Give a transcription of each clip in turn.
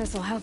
This'll help.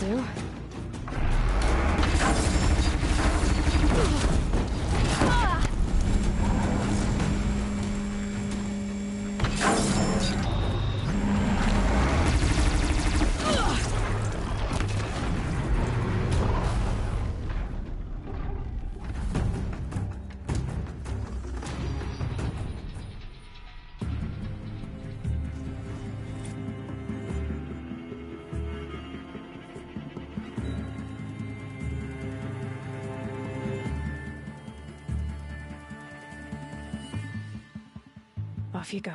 do. Off you go.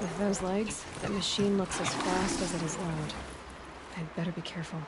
With those legs, that machine looks as fast as it is loud. I'd better be careful.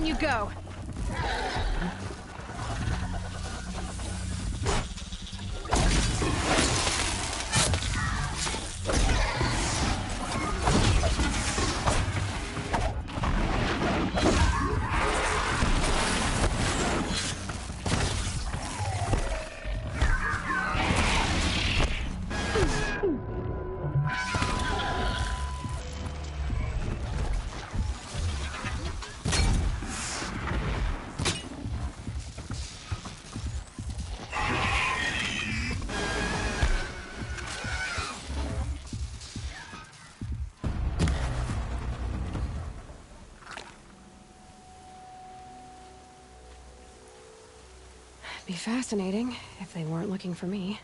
in you go! Be fascinating if they weren't looking for me.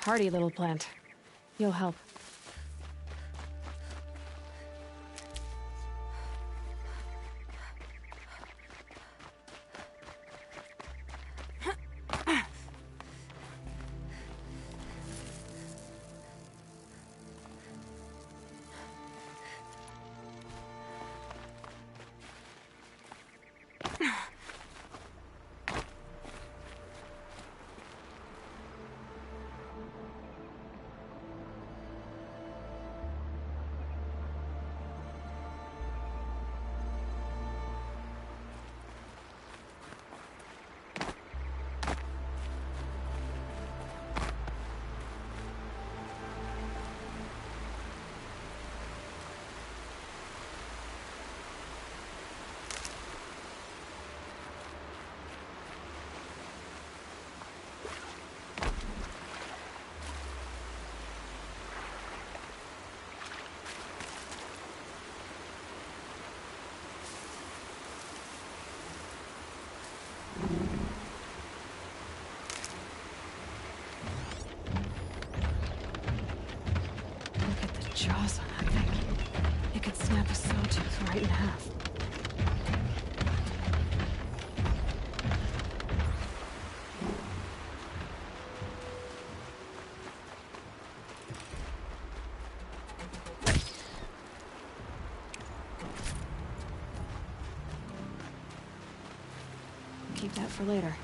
hardy little plant. You'll help. Jaws on that thing. It could snap a sawtooth right in half. Keep that for later.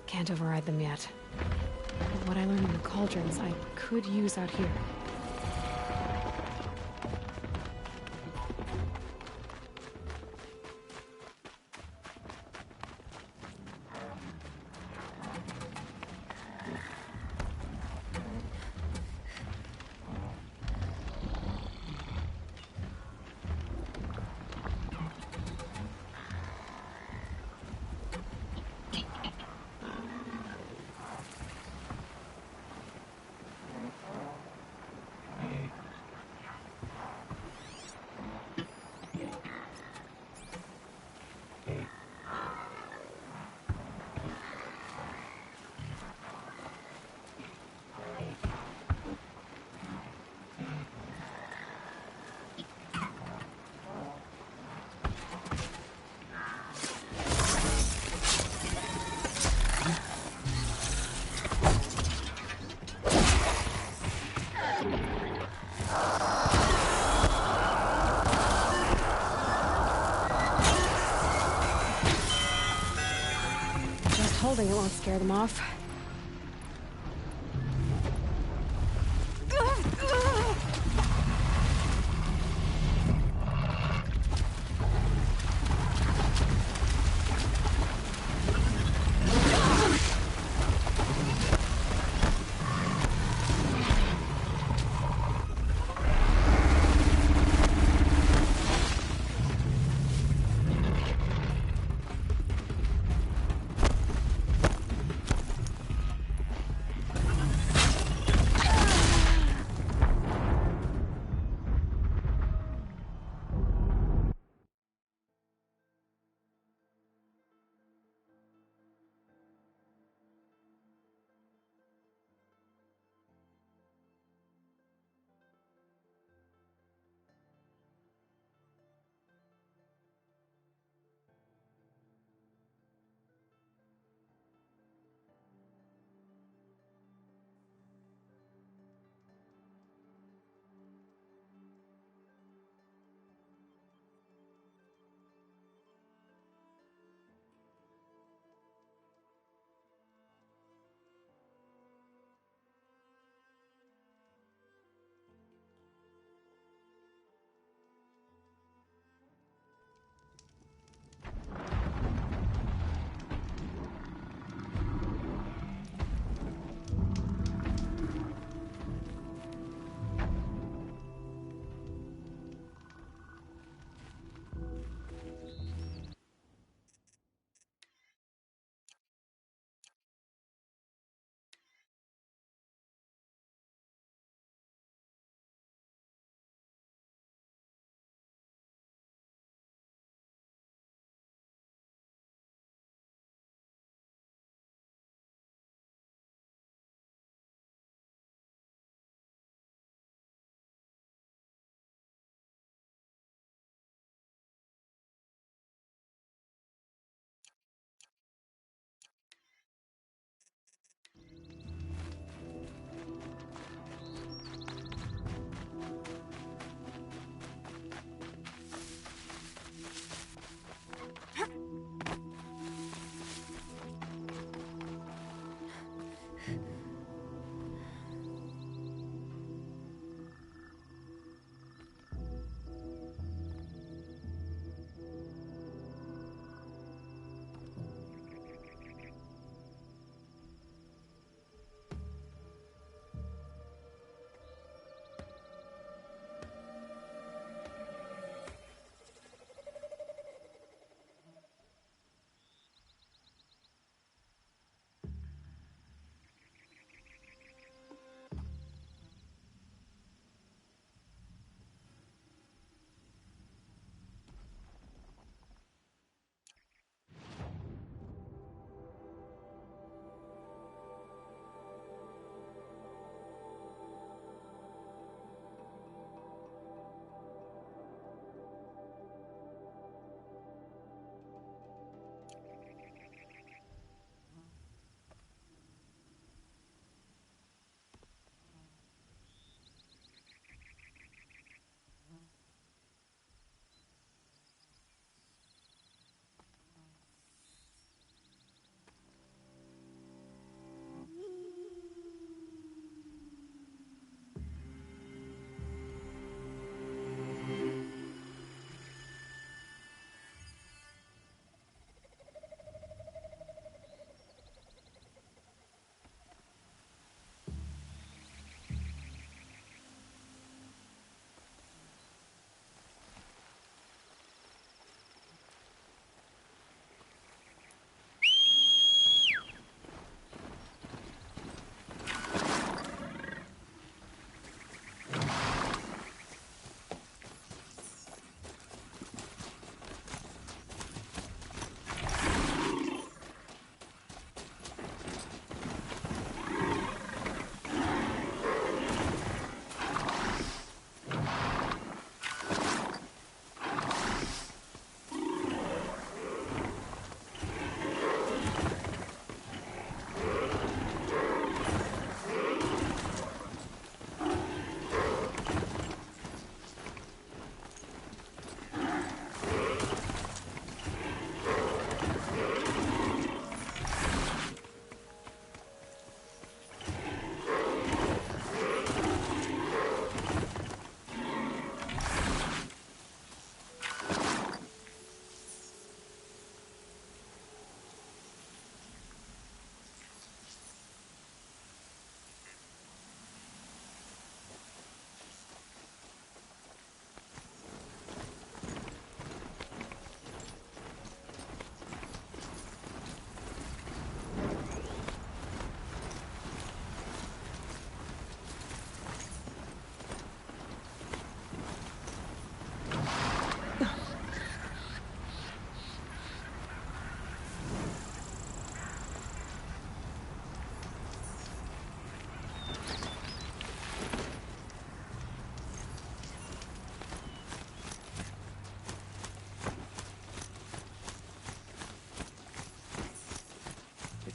Can't override them yet. But what I learned in the cauldrons, I could use out here. Holding it won't scare them off.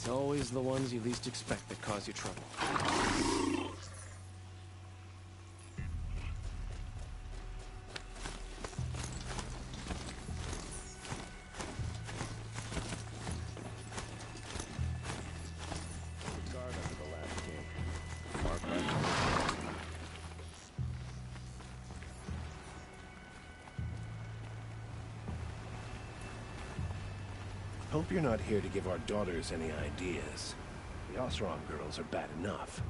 It's always the ones you least expect that cause you trouble. Hope you're not here to give our daughters any ideas. The Osram girls are bad enough.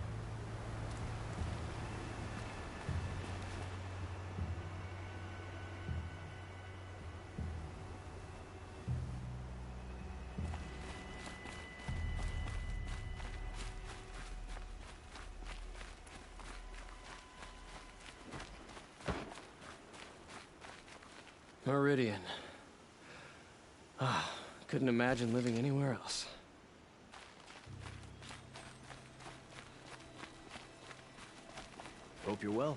Meridian. Couldn't imagine living anywhere else. Hope you're well.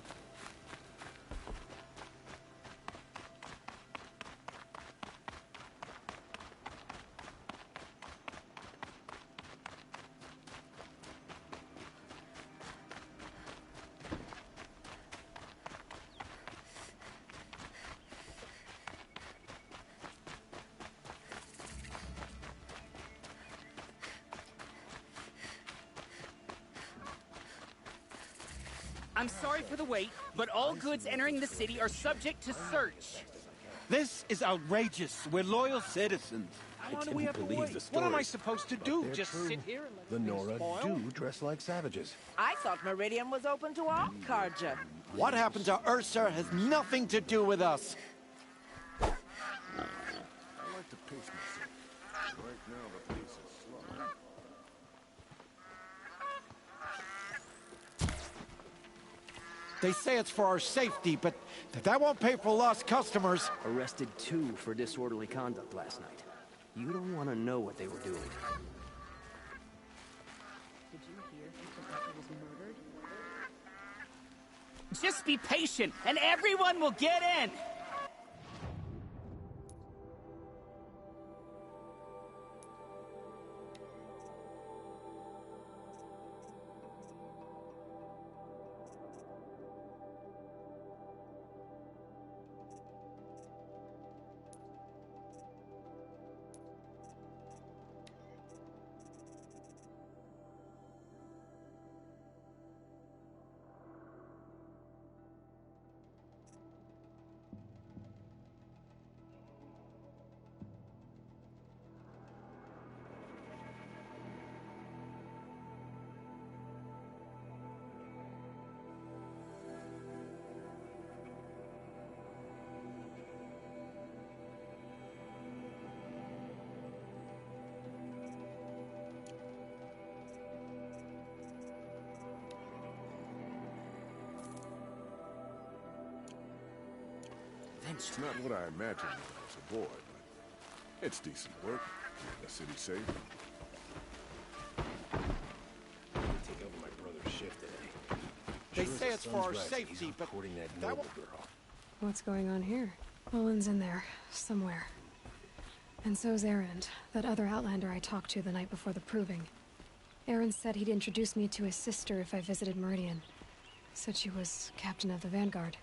I'm sorry for the wait, but all goods entering the city are subject to search. This is outrageous. We're loyal citizens. I didn't believe the story. What am I supposed to do? They're Just true. sit here and let The things Nora spoil? do dress like savages. I thought Meridian was open to all Karja. What happened to Ursa has nothing to do with us. I like to pace myself. Right now, the pace is slow. They say it's for our safety, but that won't pay for lost customers. Arrested 2 for disorderly conduct last night. You don't want to know what they were doing. Did you hear he was murdered? Just be patient, and everyone will get in! It's not what I imagined when I was a boy, but it's decent work. The city safe. Take over my brother's shift today. They Sure as say the it's for sun's our rising, safety, he's but recording that that noble won't- girl. What's going on here? Owen's in there, somewhere. And so's Aaron, that other Outlander I talked to the night before the proving. Aaron said he'd introduce me to his sister if I visited Meridian. Said she was captain of the Vanguard.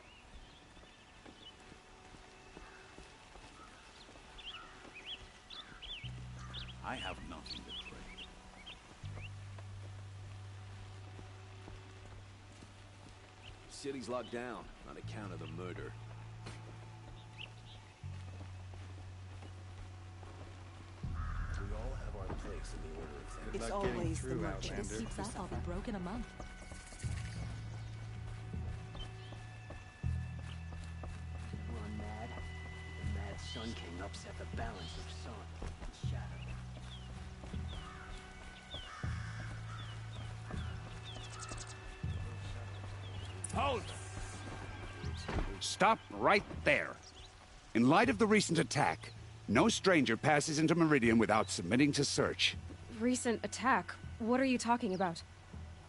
I have nothing to trade. City's locked down on account of the murder. We all have our place in the order of things. It's always the merchants. This keeps us, I'll be broke in a month. Run mad. The mad Sun King upset the balance of sun and shadow. Hold! Stop right there. In light of the recent attack, no stranger passes into Meridian without submitting to search. Recent attack? What are you talking about?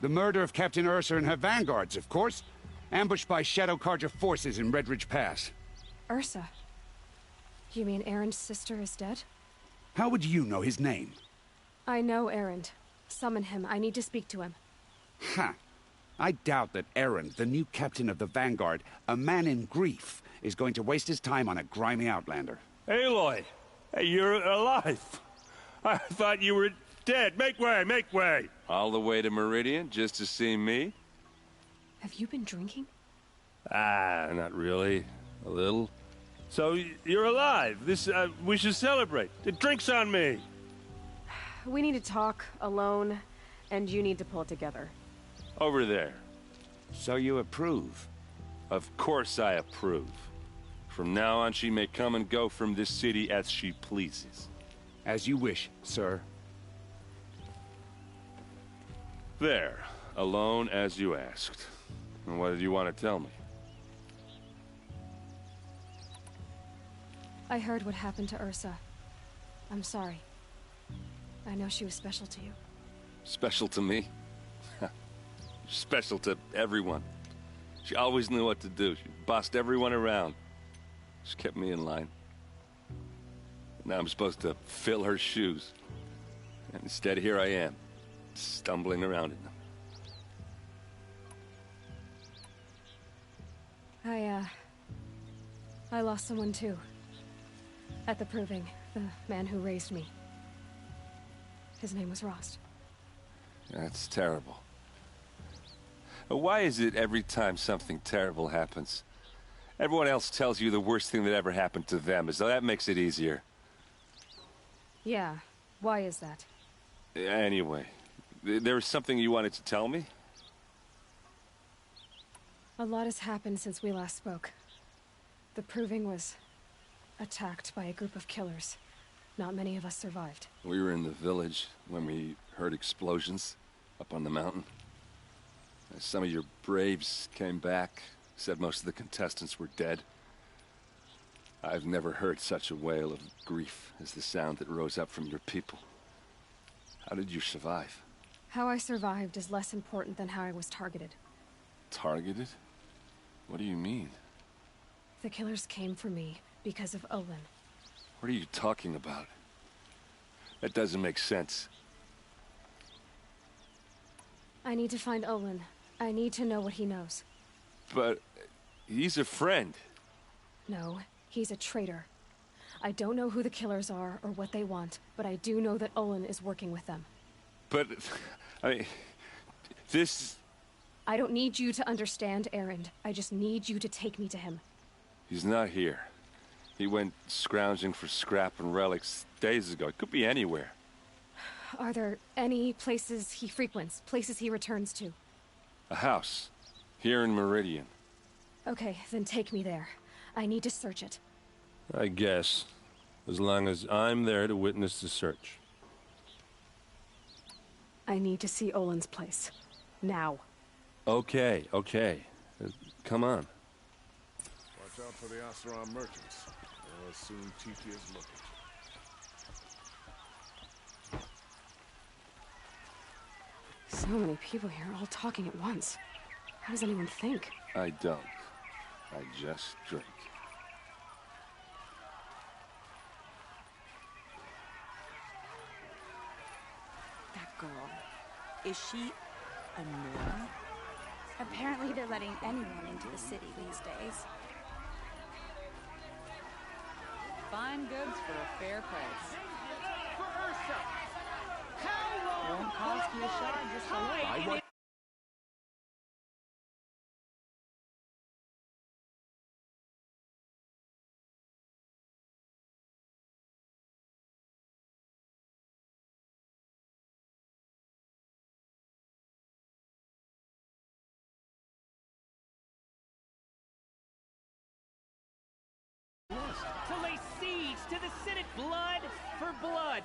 The murder of Captain Ursa and her vanguards, of course. Ambushed by Shadow Carja forces in Red Ridge Pass. Ursa? You mean Aaron's sister is dead? How would you know his name? I know Erend. Summon him. I need to speak to him. Ha! I doubt that Erend, the new captain of the Vanguard, a man in grief, is going to waste his time on a grimy outlander. Aloy! Hey, you're alive! I thought you were dead. Make way, make way! All the way to Meridian just to see me? Have you been drinking? Ah, not really. A little. So, you're alive. We should celebrate. The drink's on me. We need to talk, alone, and you need to pull it together. Over there. So you approve? Of course I approve. From now on, she may come and go from this city as she pleases. As you wish, sir. There. Alone as you asked. And what did you want to tell me? I heard what happened to Ursa. I'm sorry. I know she was special to you. Special to me? Special to everyone. She always knew what to do. She bossed everyone around. She kept me in line. Now I'm supposed to fill her shoes. And instead, here I am, stumbling around in them. I lost someone too. At the Proving, the man who raised me. His name was Rost. That's terrible. Why is it every time something terrible happens, everyone else tells you the worst thing that ever happened to them, as though that makes it easier? Yeah, why is that? Anyway, there was something you wanted to tell me? A lot has happened since we last spoke. The Proving was attacked by a group of killers. Not many of us survived. We were in the village when we heard explosions up on the mountain. Some of your braves came back, said most of the contestants were dead. I've never heard such a wail of grief as the sound that rose up from your people. How did you survive? How I survived is less important than how I was targeted. Targeted? What do you mean? The killers came for me because of Olin. What are you talking about? That doesn't make sense. I need to find Olin. I need to know what he knows. But he's a friend. No, he's a traitor. I don't know who the killers are or what they want, but I do know that Olin is working with them. But, I mean, this... I don't need you to understand, Erend. I just need you to take me to him. He's not here. He went scrounging for scrap and relics days ago. It could be anywhere. Are there any places he frequents, places he returns to? A house. Here in Meridian. Okay, then take me there. I need to search it. I guess. As long as I'm there to witness the search. I need to see Olin's place. Now. Okay. Come on. Watch out for the Oseram merchants. They'll assume Tiki is looking. So many people here, all talking at once. How does anyone think? I don't. I just drink. That girl. Is she a norm? Apparently they're letting anyone into the city these days. Fine goods for a fair price. For Ursa! How long Won't cost you a shot just to hide in to lay siege to the Senate? Blood for blood.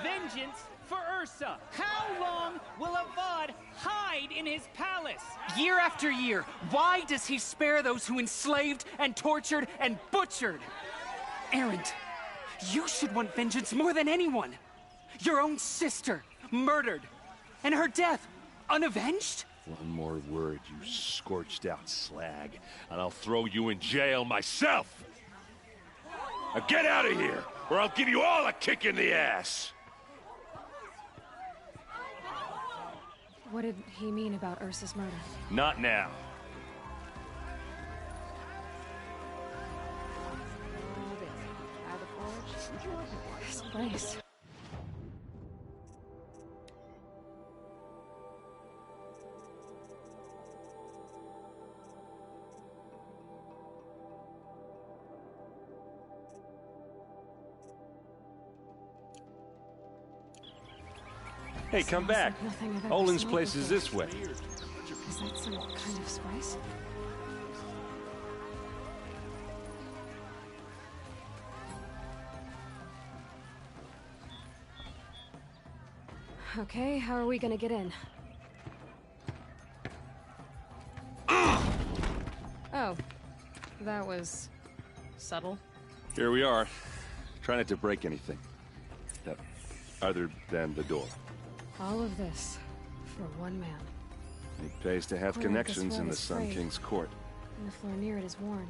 Vengeance for Ursa. How long will Avad hide in his palace? Year after year, why does he spare those who enslaved and tortured and butchered? Erend, you should want vengeance more than anyone. Your own sister, murdered, and her death, unavenged? One more word, you scorched out slag, and I'll throw you in jail myself! Now get out of here, or I'll give you all a kick in the ass! What did he mean about Ursa's murder? Not now. This place. Hey, come back. Olin's place is this way. Is that some kind of spice? Okay, how are we gonna get in? Oh, that was subtle. Here we are. Try not to break anything. Other than the door. All of this for one man. It pays to have Corner of this connections wall in the is Sun frayed, King's court. and the floor near it is worn.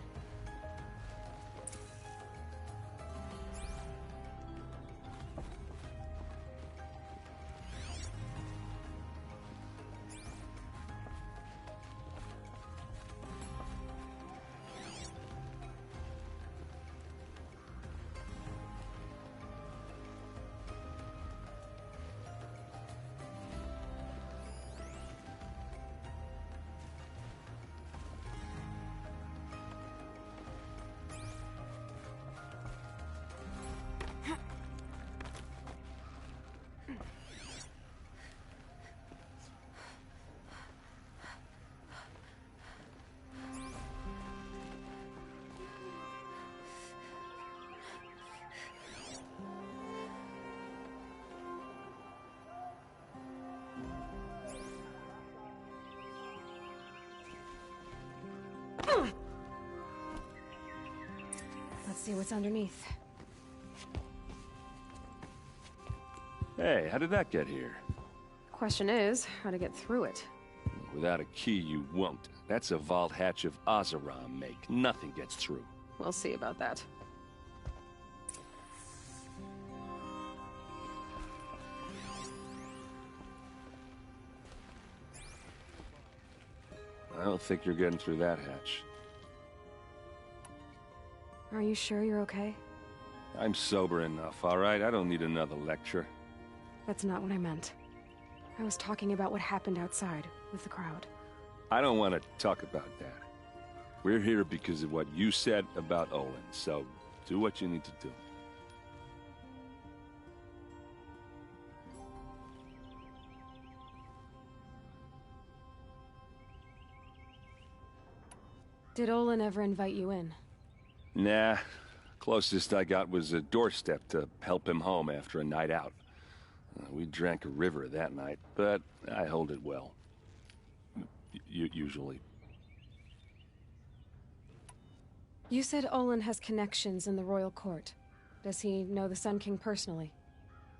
Let's see what's underneath. Hey, how did that get here? Question is, how to get through it. Without a key, you won't. That's a vault hatch of Oseram make. Nothing gets through. We'll see about that. I don't think you're getting through that hatch. Are you sure you're okay? I'm sober enough, all right? I don't need another lecture. That's not what I meant. I was talking about what happened outside, with the crowd. I don't want to talk about that. We're here because of what you said about Olin, so do what you need to do. Did Olin ever invite you in? Nah. Closest I got was a doorstep to help him home after a night out. We drank a river that night, but I hold it well. Usually. You said Olin has connections in the royal court. Does he know the Sun King personally?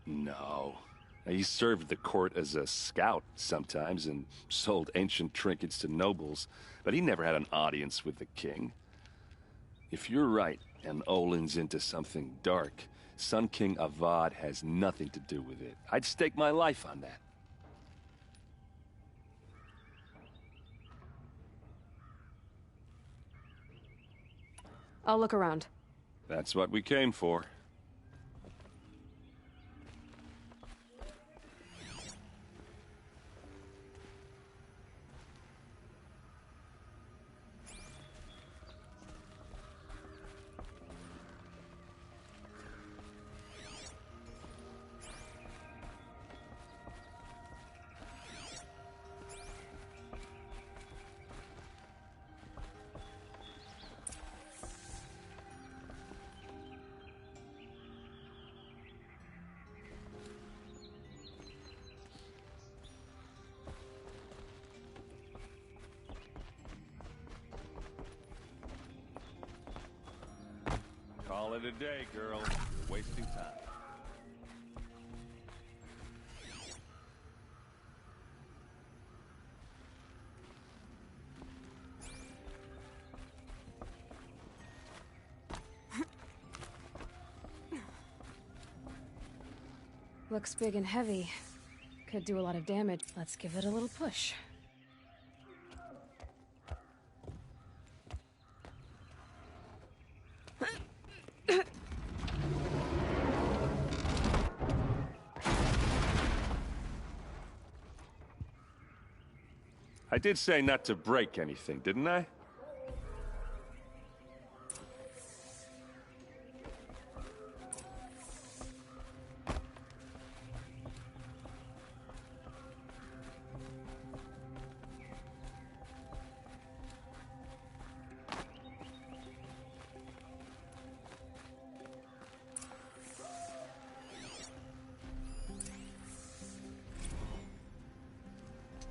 No. He served the court as a scout sometimes and sold ancient trinkets to nobles, but he never had an audience with the king. If you're right, and Olin's into something dark, Sun King Avad has nothing to do with it. I'd stake my life on that. I'll look around. That's what we came for. Call it a day, girl. You're wasting time. Looks big and heavy. Could do a lot of damage. Let's give it a little push. I did say not to break anything, didn't I?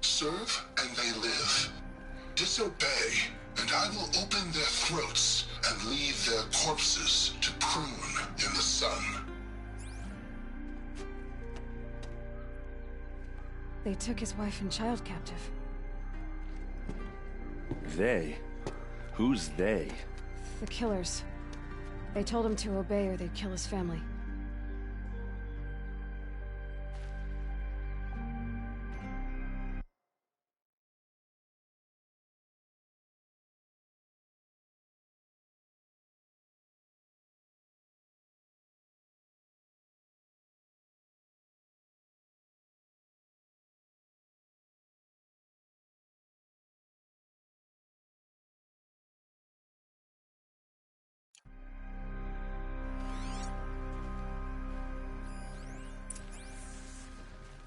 Serve and they live. Disobey, and I will open their throats and leave their corpses to prune in the sun. They took his wife and child captive. They? Who's they? The killers. They told him to obey or they'd kill his family.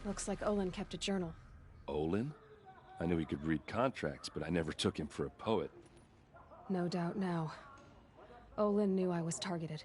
Looks like Olin kept a journal. Olin? I knew he could read contracts, but I never took him for a poet. No doubt now. Olin knew I was targeted.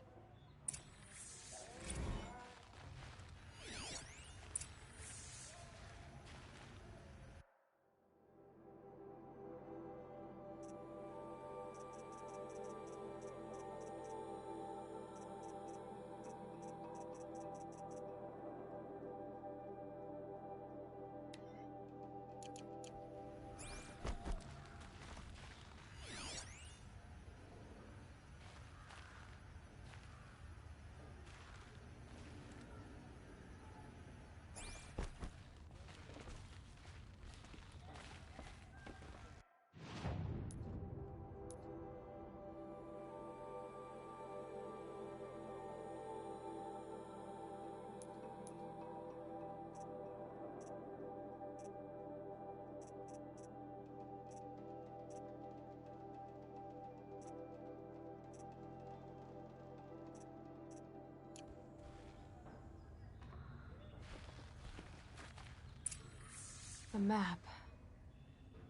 A map.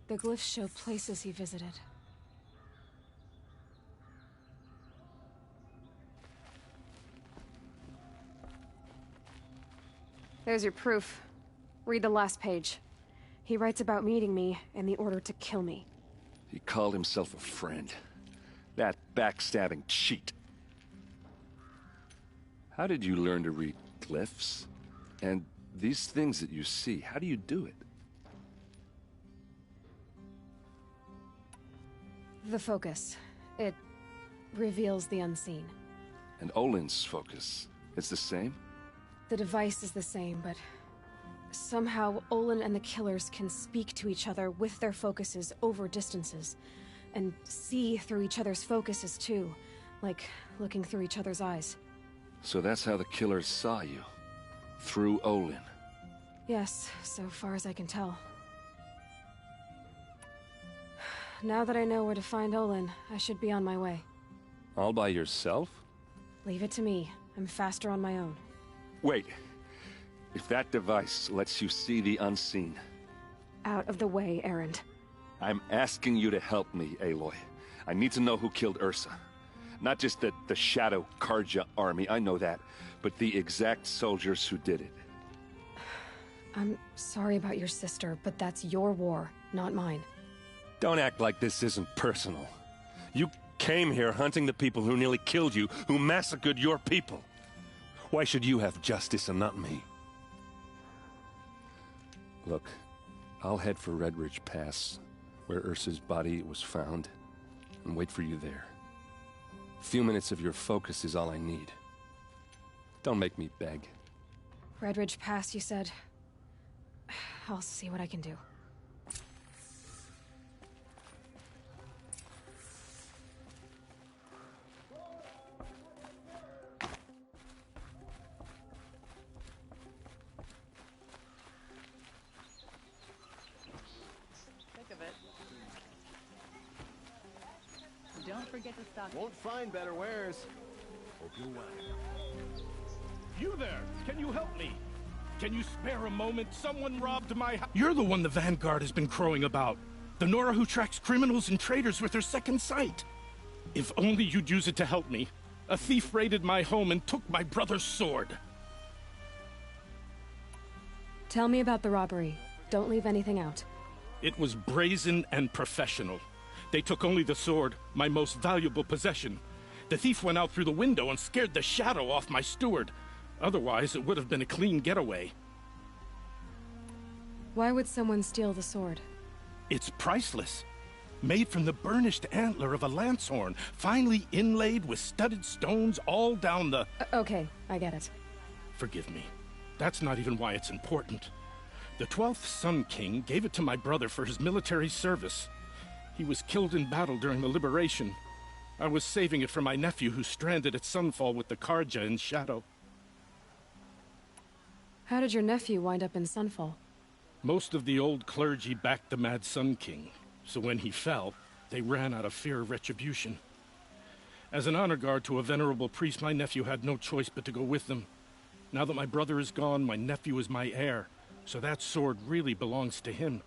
The glyphs show places he visited. There's your proof. Read the last page. He writes about meeting me and the order to kill me. He called himself a friend. That backstabbing cheat. How did you learn to read glyphs? And these things that you see, how do you do it? The focus. It reveals the unseen. And Olin's focus, it's the same? The device is the same, but somehow Olin and the killers can speak to each other with their focuses over distances, and see through each other's focuses too, like looking through each other's eyes. So that's how the killers saw you? Through Olin? Yes, so far as I can tell. Now that I know where to find Olin, I should be on my way. All by yourself? Leave it to me. I'm faster on my own. Wait. If that device lets you see the unseen... Out of the way, Erend. I'm asking you to help me, Aloy. I need to know who killed Ursa. Not just the Shadow Karja army, I know that, but the exact soldiers who did it. I'm sorry about your sister, but that's your war, not mine. Don't act like this isn't personal. You came here hunting the people who nearly killed you, who massacred your people. Why should you have justice and not me? Look, I'll head for Red Ridge Pass, where Ursa's body was found, and wait for you there. A few minutes of your focus is all I need. Don't make me beg. Red Ridge Pass, you said? I'll see what I can do. Think of it. Don't forget to stock. Won't find better wares. Hope you're well. You there! Can you help me? Can you spare a moment? Someone robbed my house. You're the one the Vanguard has been crowing about. The Nora who tracks criminals and traitors with her second sight. If only you'd use it to help me. A thief raided my home and took my brother's sword. Tell me about the robbery. Don't leave anything out. It was brazen and professional. They took only the sword, my most valuable possession. The thief went out through the window and scared the shadow off my steward. Otherwise, it would have been a clean getaway. Why would someone steal the sword? It's priceless. Made from the burnished antler of a lancehorn, finely inlaid with studded stones all down the... Okay, I get it. Forgive me. That's not even why it's important. The 12th Sun King gave it to my brother for his military service. He was killed in battle during the Liberation. I was saving it for my nephew who's stranded at Sunfall with the Karja in Shadow. How did your nephew wind up in Sunfall? Most of the old clergy backed the Mad Sun King, so when he fell, they ran out of fear of retribution. As an honor guard to a venerable priest, my nephew had no choice but to go with them. Now that my brother is gone, my nephew is my heir, so that sword really belongs to him.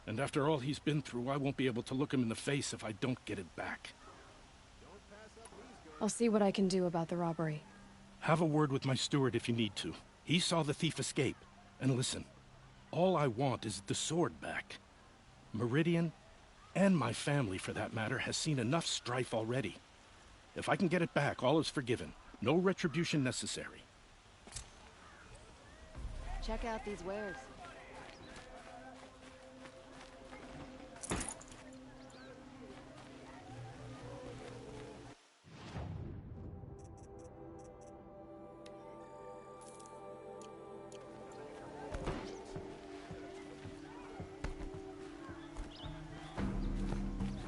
And after all he's been through, I won't be able to look him in the face if I don't get it back. I'll see what I can do about the robbery. Have a word with my steward if you need to. He saw the thief escape. And listen, all I want is the sword back. Meridian, and my family for that matter, has seen enough strife already. If I can get it back, all is forgiven. No retribution necessary. Check out these wares.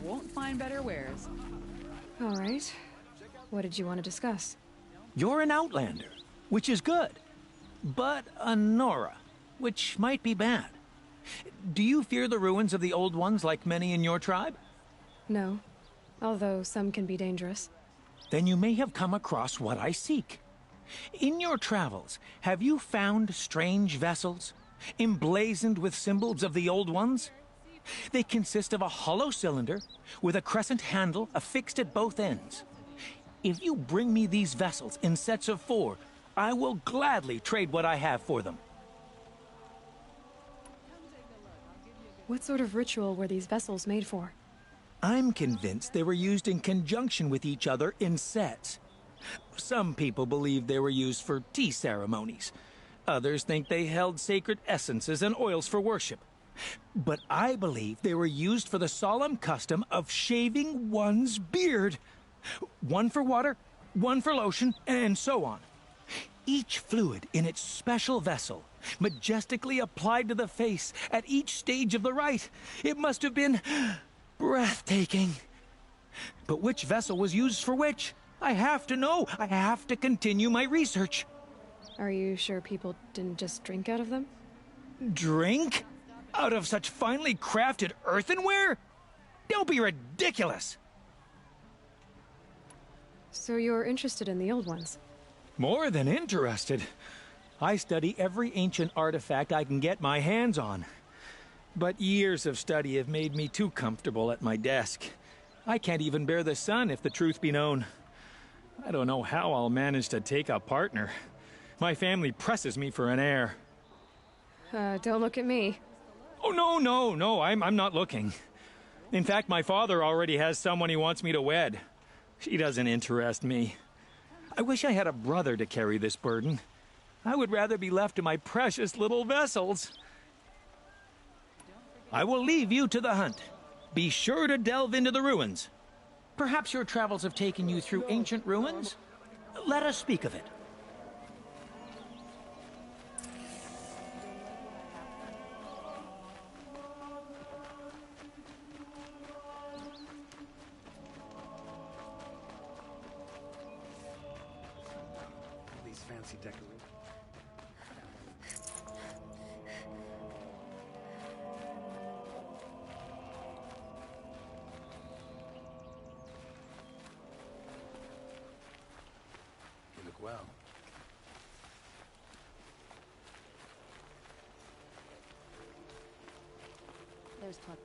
Won't find better wares. All right. What did you want to discuss? You're an Outlander, which is good. But a Nora, which might be bad. Do you fear the ruins of the Old Ones like many in your tribe? No, although some can be dangerous. Then you may have come across what I seek. In your travels, have you found strange vessels, emblazoned with symbols of the Old Ones? They consist of a hollow cylinder with a crescent handle affixed at both ends. If you bring me these vessels in sets of 4, I will gladly trade what I have for them. What sort of ritual were these vessels made for? I'm convinced they were used in conjunction with each other in sets. Some people believe they were used for tea ceremonies. Others think they held sacred essences and oils for worship. But I believe they were used for the solemn custom of shaving one's beard. One for water, one for lotion, and so on. Each fluid in its special vessel, majestically applied to the face at each stage of the rite. It must have been breathtaking. But which vessel was used for which? I have to know. I have to continue my research. Are you sure people didn't just drink out of them? Drink? Out of such finely crafted earthenware? Don't be ridiculous! So you're interested in the old ones? More than interested. I study every ancient artifact I can get my hands on. But years of study have made me too comfortable at my desk. I can't even bear the sun, if the truth be known. I don't know how I'll manage to take a partner. My family presses me for an heir. Don't look at me. Oh, no, I'm not looking. In fact, my father already has someone he wants me to wed. She doesn't interest me. I wish I had a brother to carry this burden. I would rather be left to my precious little vessels. I will leave you to the hunt. Be sure to delve into the ruins. Perhaps your travels have taken you through ancient ruins? Let us speak of it. fancy decoration. You look well. There's plenty.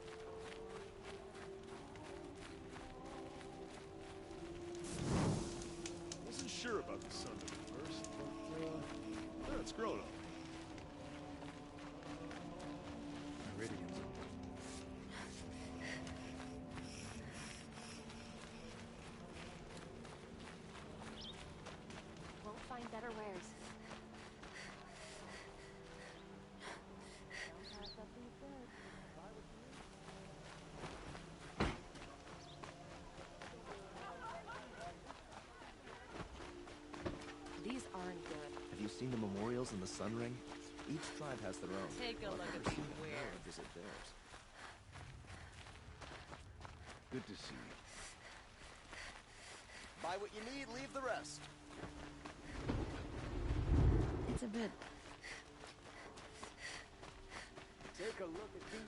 Wasn't sure about the sun at first, but yeah, it's grown on me. Iridium's Won't find better wares. These aren't good. Have you seen the memorials in the Sun Ring? Each tribe has their own. Take a look at these wares. Visit theirs. Good to see you. Buy what you need, leave the rest. It's a bit. Take a look at these.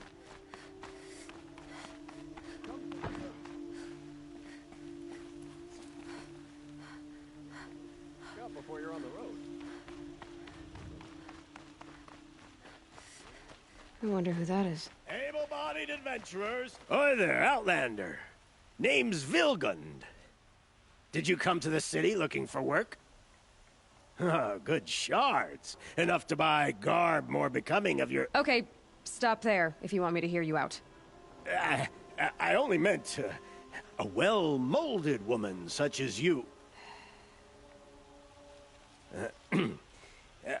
Scout before you're on the road. I wonder who that is. Able-bodied adventurers. Hi there, Outlander. Name's Vilgund. Did you come to the city looking for work? Oh, good shards. Enough to buy garb more becoming of your... Okay, stop there if you want me to hear you out. I only meant a well-molded woman such as you.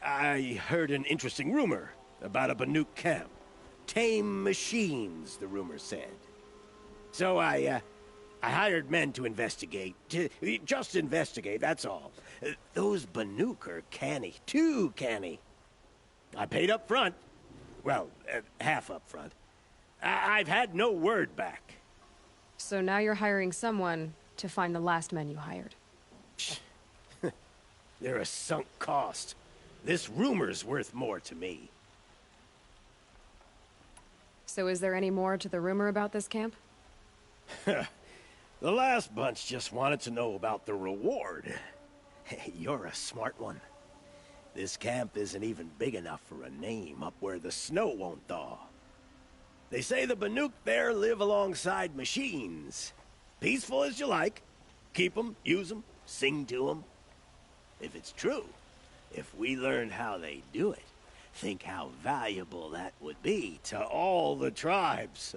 I heard an interesting rumor about a Banuk camp. Tame machines, the rumor said. So I hired men to investigate. Just investigate, that's all. Those Banuk are canny, too canny. I paid up front. Well, half up front. I've had no word back. So now you're hiring someone to find the last men you hired. They're a sunk cost. This rumor's worth more to me. So is there any more to the rumor about this camp? The last bunch just wanted to know about the reward. Hey, you're a smart one. This camp isn't even big enough for a name up where the snow won't thaw. They say the Banuk there live alongside machines. Peaceful as you like. Keep 'em, use 'em, sing to 'em. If it's true, if we learned how they do it, think how valuable that would be to all the tribes.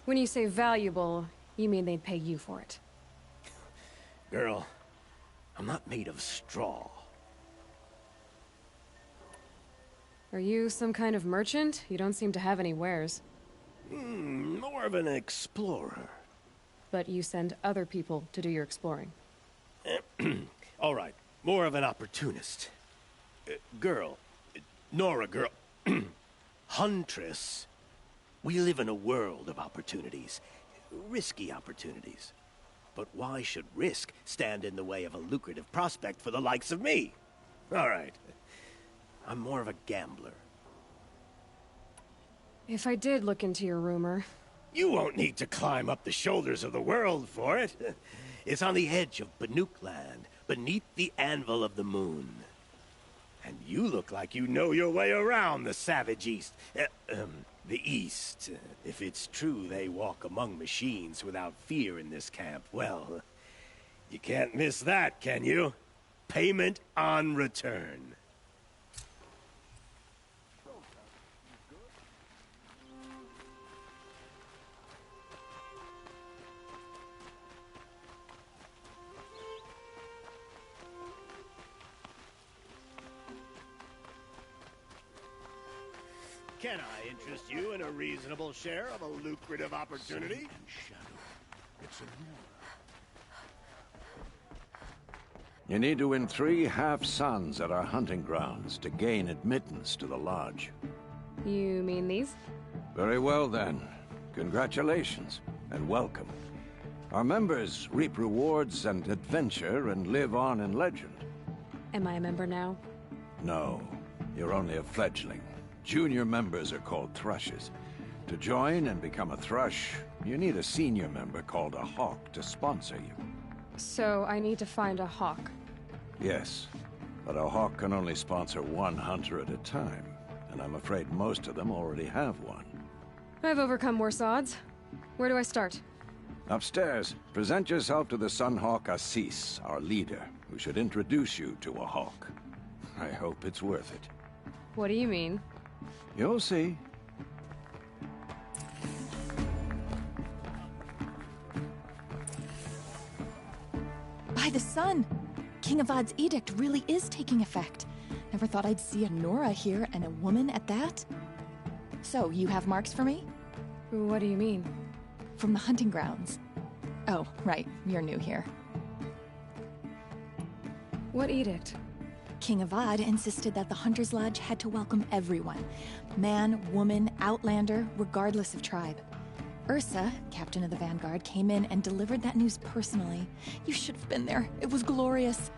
When you say valuable, you mean they'd pay you for it. Girl, I'm not made of straw. Are you some kind of merchant? You don't seem to have any wares. More of an explorer. But you send other people to do your exploring. All right, more of an opportunist. Girl, Nora girl, Huntress. We live in a world of opportunities. Risky opportunities. But why should risk stand in the way of a lucrative prospect for the likes of me? All right. I'm more of a gambler. If I did look into your rumor... You won't need to climb up the shoulders of the world for it. It's on the edge of Banuk land, beneath the anvil of the moon. And you look like you know your way around the savage east. The east. If it's true they walk among machines without fear in this camp, well, you can't miss that, can you? Payment on return. Can I interest you in a reasonable share of a lucrative opportunity? It's a lure. You need to win 3 half-suns at our hunting grounds to gain admittance to the lodge. You mean these? Very well, then. Congratulations, and welcome. Our members reap rewards and adventure and live on in legend. Am I a member now? No, you're only a fledgling. Junior members are called thrushes. To join and become a thrush, you need a senior member called a hawk to sponsor you. So I need to find a hawk. Yes, but a hawk can only sponsor one hunter at a time, and I'm afraid most of them already have one. I've overcome worse odds. Where do I start? Upstairs, present yourself to the Sunhawk Assis, our leader, who should introduce you to a hawk. I hope it's worth it. What do you mean? You'll see. By the sun! King Avad's edict really is taking effect. Never thought I'd see a Nora here, and a woman at that. So, you have marks for me? What do you mean? From the hunting grounds. Oh, right, you're new here. What edict? King Avad insisted that the Hunter's Lodge had to welcome everyone. Man, woman, outlander, regardless of tribe. Ursa, captain of the Vanguard, came in and delivered that news personally. You should have been there. It was glorious.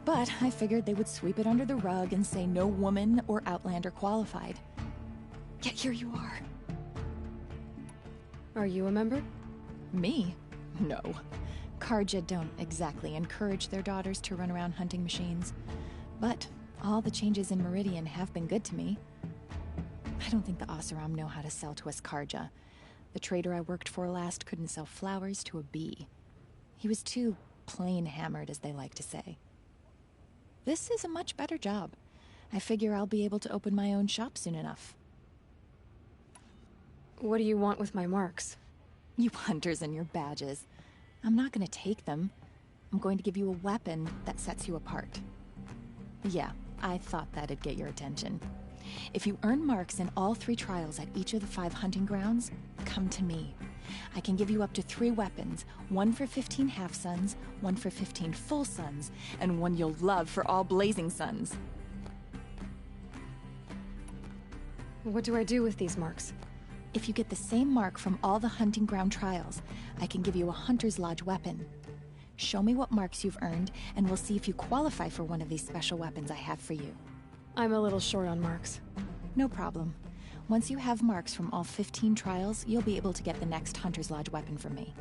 But I figured they would sweep it under the rug and say no woman or outlander qualified. Yet here you are. Are you a member? Me? No. Karja don't exactly encourage their daughters to run around hunting machines. But all the changes in Meridian have been good to me. I don't think the Oseram know how to sell to us Karja. The trader I worked for last couldn't sell flowers to a bee. He was too plain hammered, as they like to say. This is a much better job. I figure I'll be able to open my own shop soon enough. What do you want with my marks? You hunters and your badges. I'm not going to take them. I'm going to give you a weapon that sets you apart. Yeah, I thought that'd get your attention. If you earn marks in all 3 trials at each of the 5 hunting grounds, come to me. I can give you up to 3 weapons, one for 15 half-suns, one for 15 full suns, and one you'll love for all blazing suns. What do I do with these marks? If you get the same mark from all the hunting ground trials, I can give you a Hunter's Lodge weapon. Show me what marks you've earned, and we'll see if you qualify for one of these special weapons I have for you. I'm a little short on marks. No problem. Once you have marks from all 15 trials, you'll be able to get the next Hunter's Lodge weapon from me.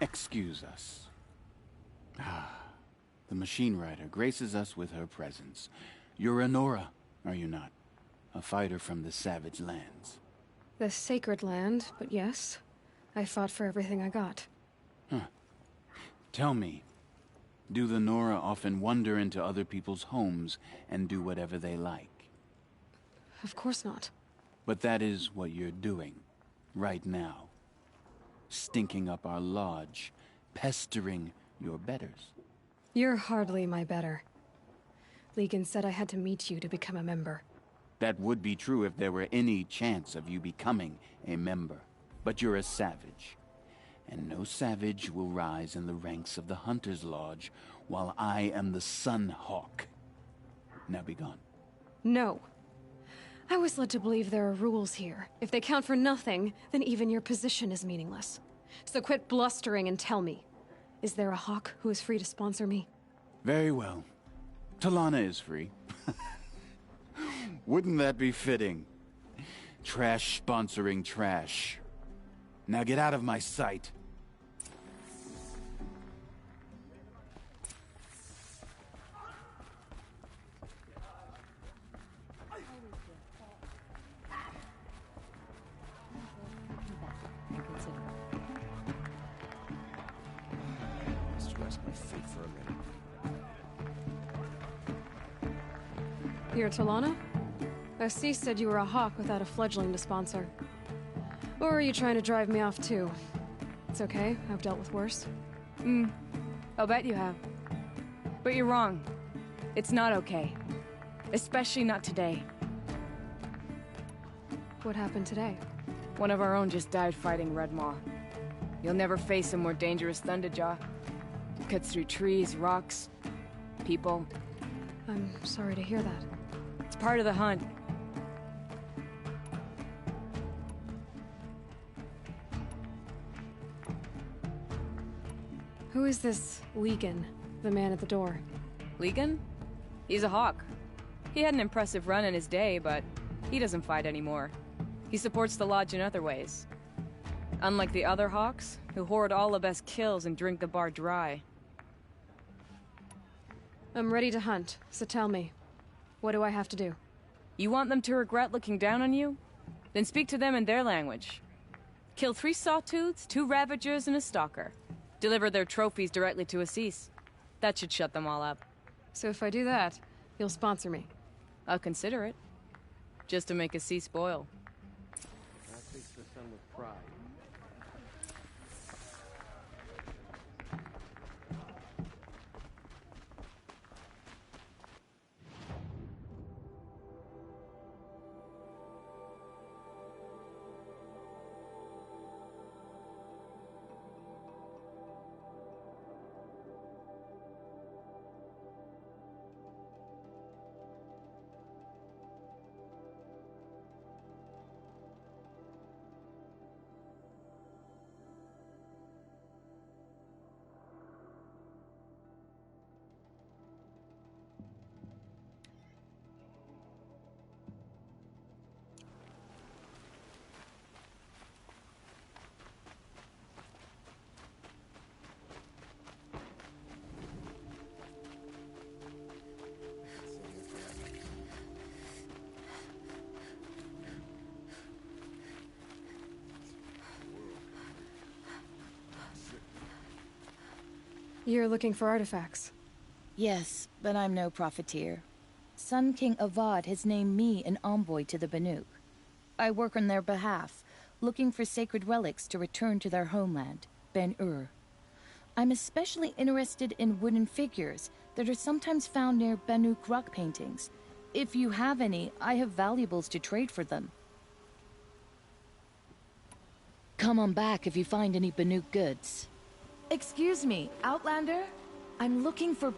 Excuse us. The machine rider graces us with her presence. You're a Nora, are you not? A fighter from the savage lands. The sacred land, but yes. I fought for everything I got. Tell me, do the Nora often wander into other people's homes and do whatever they like? Of course not. But that is what you're doing, right now. Stinking up our lodge, pestering your betters. You're hardly my better. Legan said I had to meet you to become a member. That would be true if there were any chance of you becoming a member. But you're a savage. And no savage will rise in the ranks of the Hunter's Lodge while I am the Sun Hawk. Now be gone. No. I was led to believe there are rules here. If they count for nothing, then even your position is meaningless. So quit blustering and tell me. Is there a hawk who is free to sponsor me? Very well. Talana is free. Wouldn't that be fitting? Trash sponsoring trash. Now get out of my sight. Must rest my feet for a minute. You're Talana? Assis said you were a hawk without a fledgling to sponsor. Or are you trying to drive me off too? It's okay, I've dealt with worse. I'll bet you have. But you're wrong. It's not okay. Especially not today. What happened today? One of our own just died fighting Red Maw. You'll never face a more dangerous Thunderjaw. Cuts through trees, rocks, people. I'm sorry to hear that. It's part of the hunt. Who is this Legan, the man at the door? Legan? He's a hawk. He had an impressive run in his day, but he doesn't fight anymore. He supports the Lodge in other ways. Unlike the other hawks, who hoard all the best kills and drink the bar dry. I'm ready to hunt, so tell me. What do I have to do? You want them to regret looking down on you? Then speak to them in their language. Kill 3 sawtooths, 2 ravagers, and a stalker. Deliver their trophies directly to Assis. That should shut them all up. So if I do that, you'll sponsor me? I'll consider it. Just to make Assis boil. That takes the sun with pride. You're looking for artifacts. Yes, but I'm no profiteer. Sun King Avad has named me an envoy to the Banuk. I work on their behalf, looking for sacred relics to return to their homeland, Ben-Ur. I'm especially interested in wooden figures that are sometimes found near Banuk rock paintings. If you have any, I have valuables to trade for them. Come on back if you find any Banuk goods. Excuse me, Outlander? I'm looking for...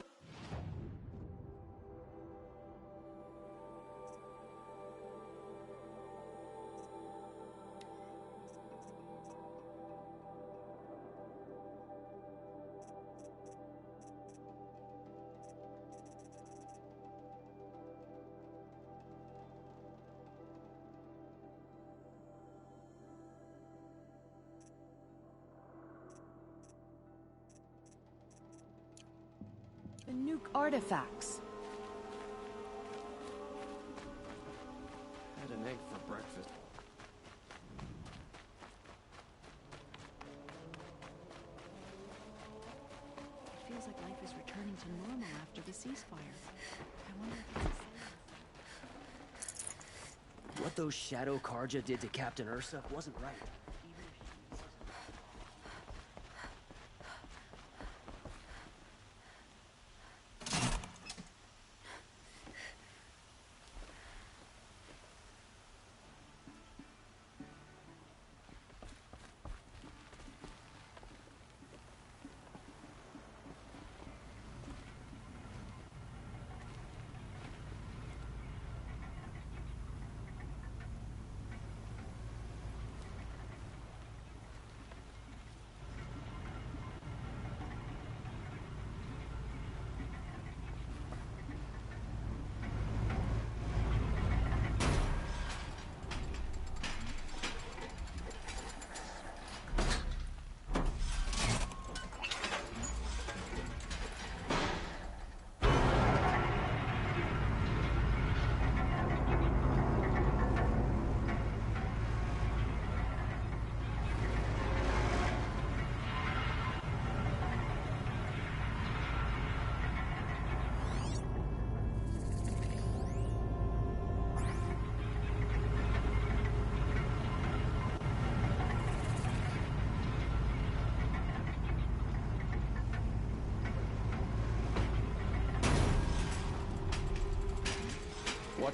Banuk artifacts. Had an egg for breakfast. It feels like life is returning to normal after the ceasefire. I wonder if it's... What those Shadow Karja did to Captain Ursa wasn't right.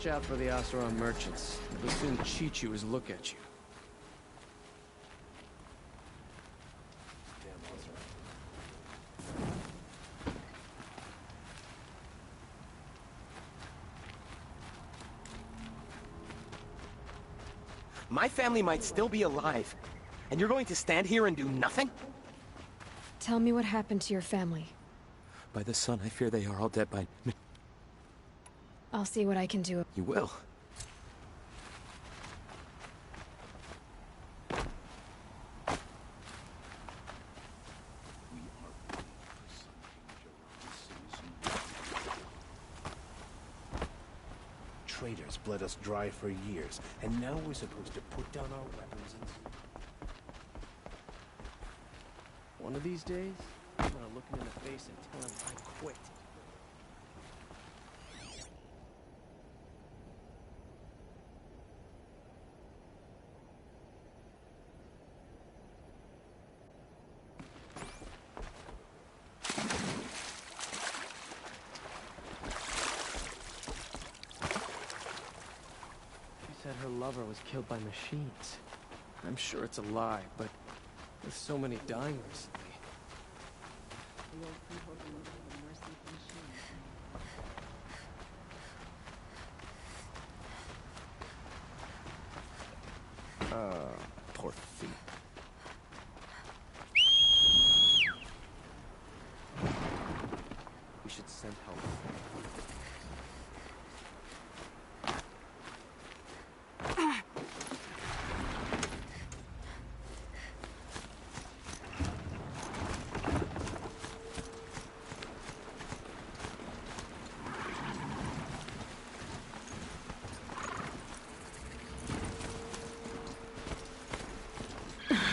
Watch out for the Oseram merchants. They'll soon cheat you as look at you. My family might still be alive, and you're going to stand here and do nothing? Tell me what happened to your family. By the sun, I fear they are all dead by... I'll see what I can do. You will? Traitors bled us dry for years, and now we're supposed to put down our weapons and... One of these days, I'm gonna look him in the face and tell him I quit. She said her lover was killed by machines. I'm sure it's a lie, but with so many dying recently. Poor thing. We should send help.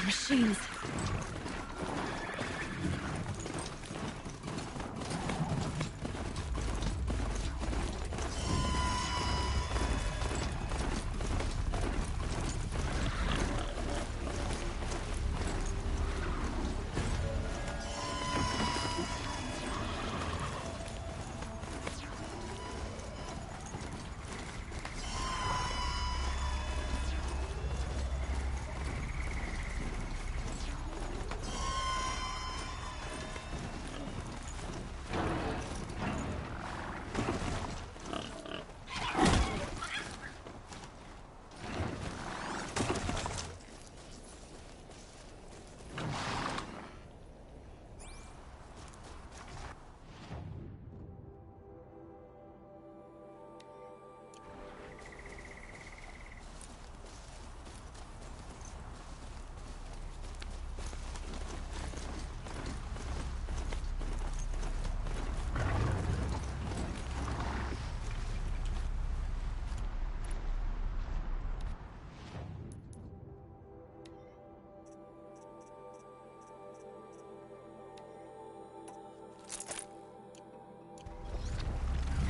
Machines.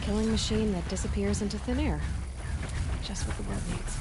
Killing machine that disappears into thin air. Just what the world needs.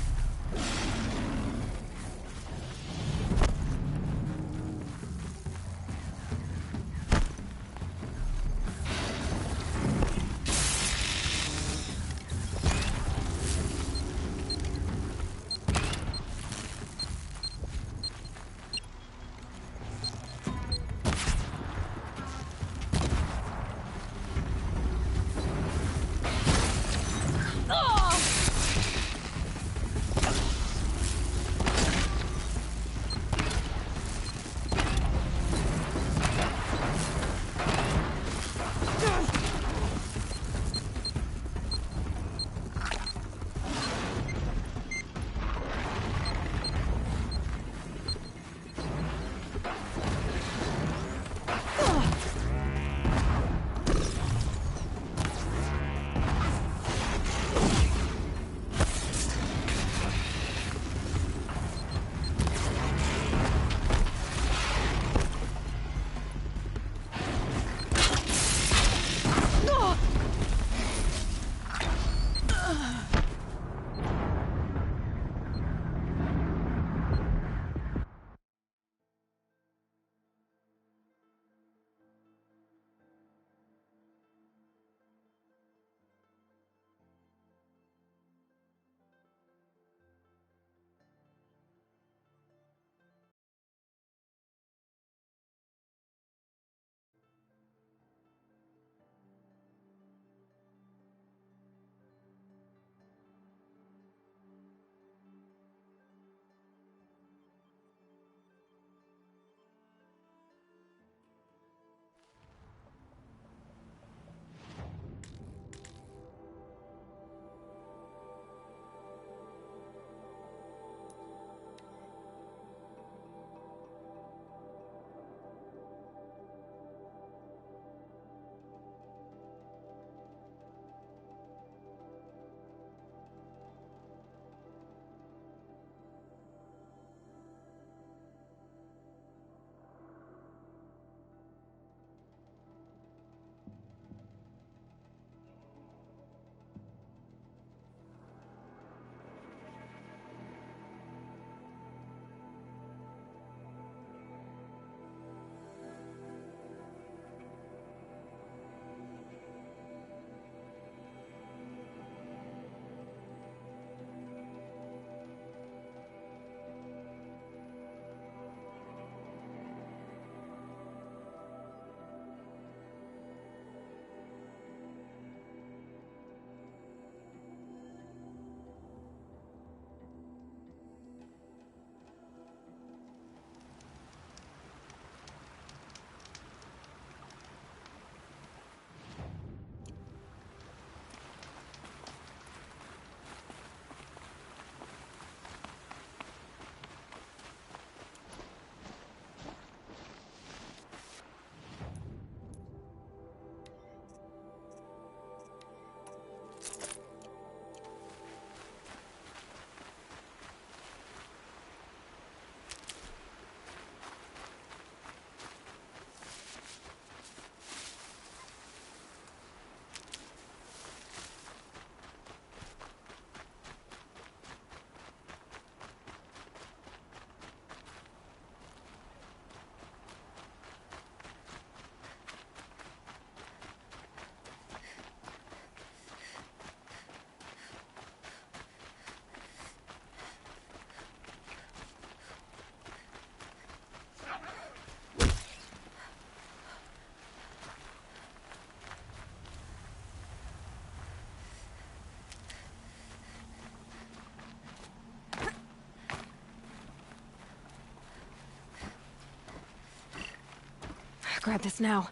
grab this now.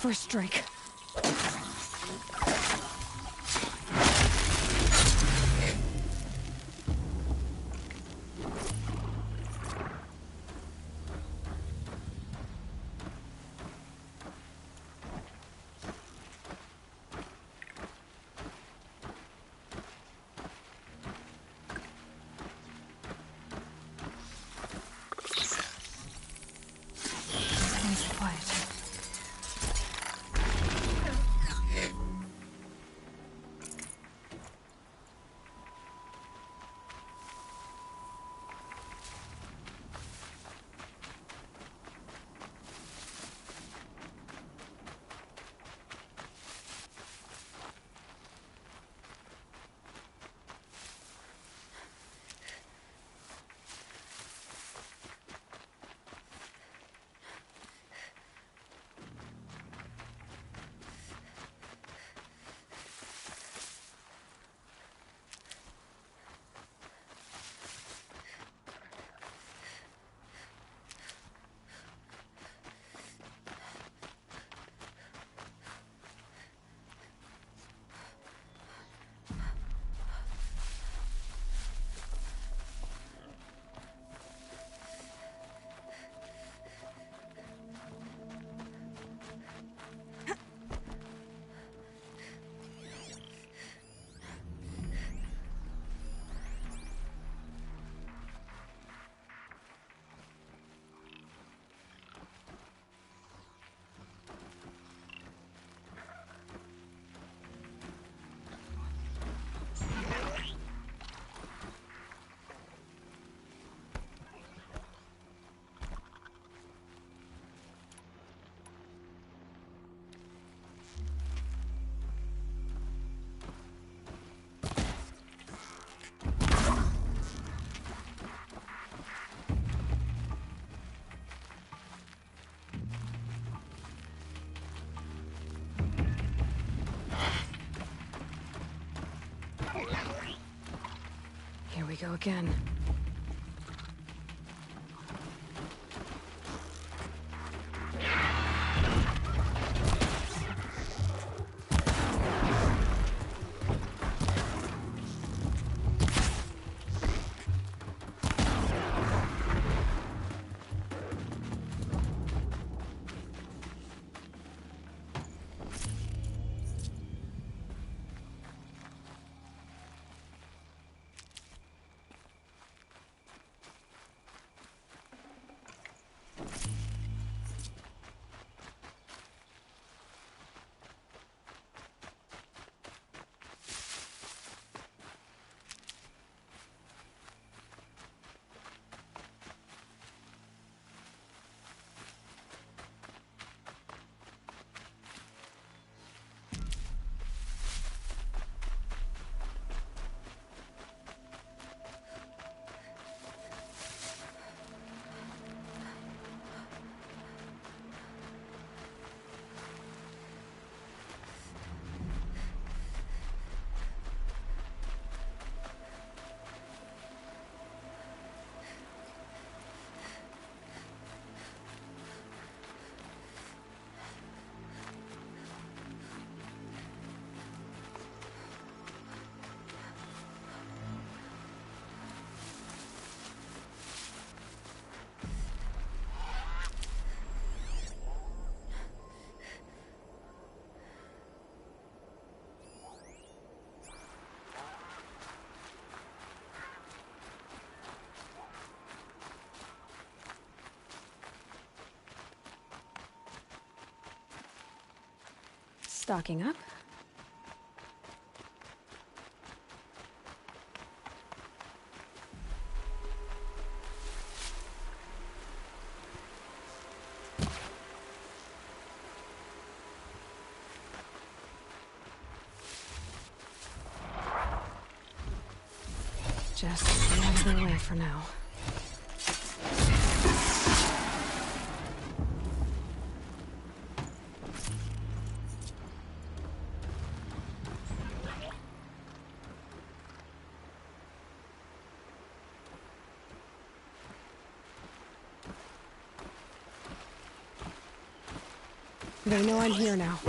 First strike. Nice and quiet. Here we go again. Stocking up. Just stay out of their way for now. They know I'm here now.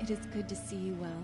It is good to see you well.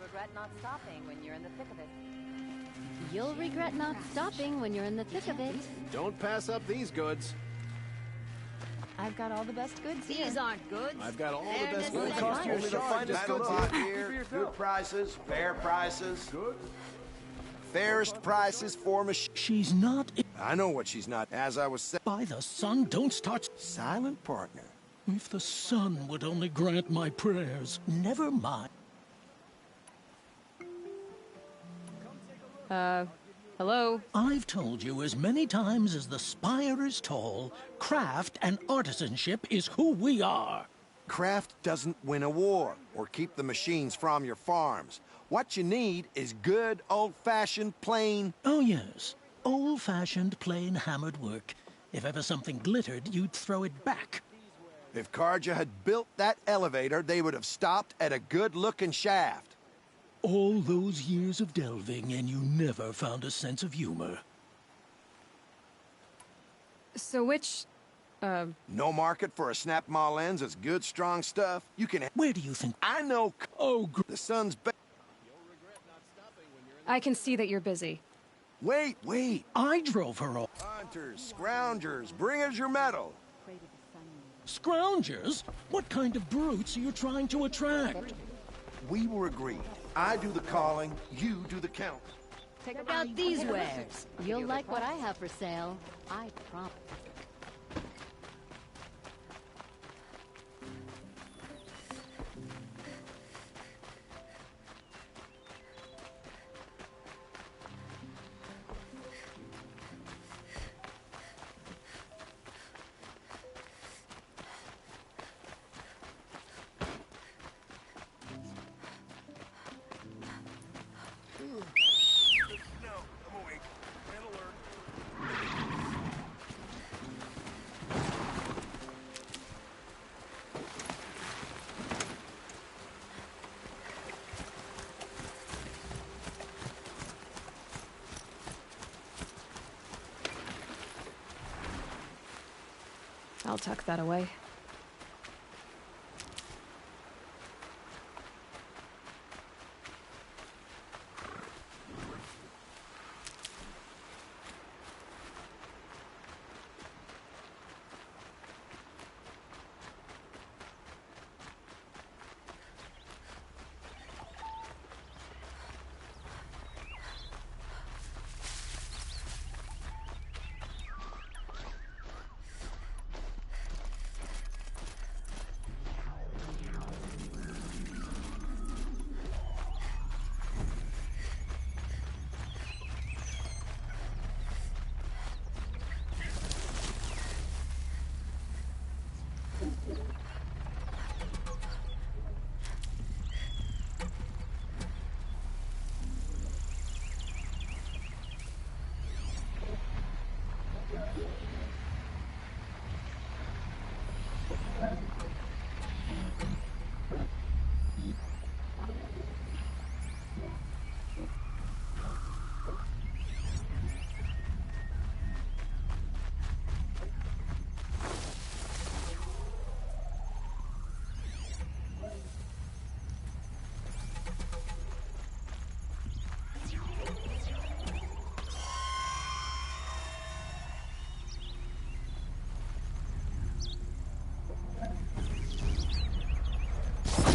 Regret not stopping when you're in the thick of it. You'll regret not stopping when you're in the thick of it. Don't pass up these goods. I've got all the best goods here. These aren't goods. I've got all the best They're goods. cost you Only the finest goods here. Good prices, fair prices. Good. Fairest prices for machines. She's not. I know what she's not. As I was saying. By the sun, don't start. Silent partner. If the sun would only grant my prayers. Never mind. Hello? I've told you as many times as the spire is tall, craft and artisanship is who we are. Craft doesn't win a war or keep the machines from your farms. What you need is good, old-fashioned, plain... Oh, yes. Old-fashioned, plain hammered work. If ever something glittered, you'd throw it back. If Karja had built that elevator, they would have stopped at a good-looking shaft. All those years of delving, and you never found a sense of humor. So which, No market for a snap-maw lens is good, strong stuff. You can... Where do you think... I know... Oh, the sun's... I can see that you're busy. Wait. I drove her off. Hunters, scroungers, bring us your metal. Scroungers? What kind of brutes are you trying to attract? We were agreed. I do the calling, you do the count. Take Check out these wares. You'll like what I have for sale. I promise. No, I'm awake. And alert. I'll tuck that away.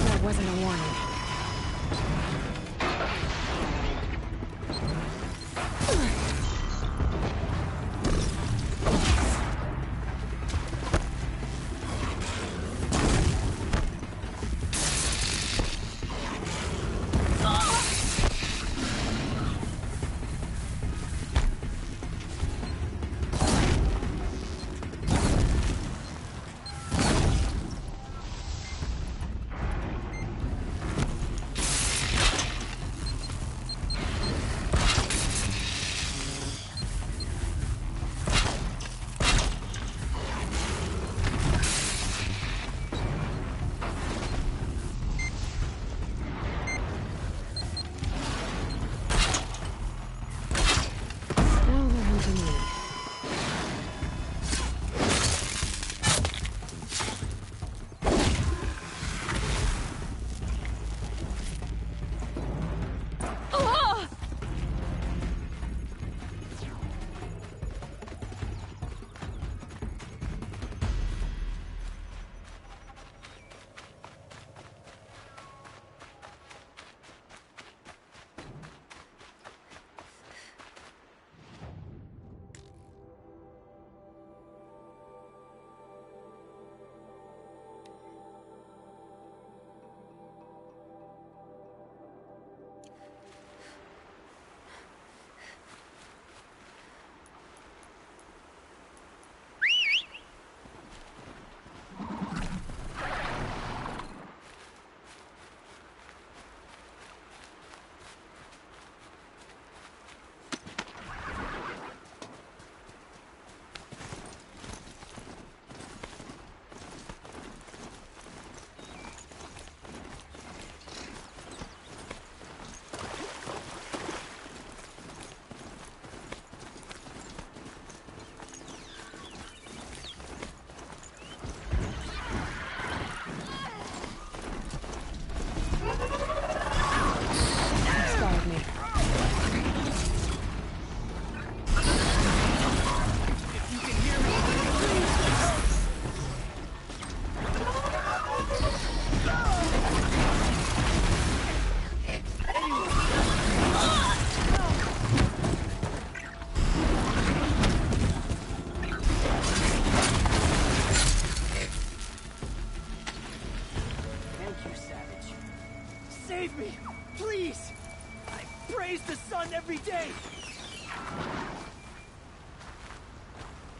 That wasn't a warning.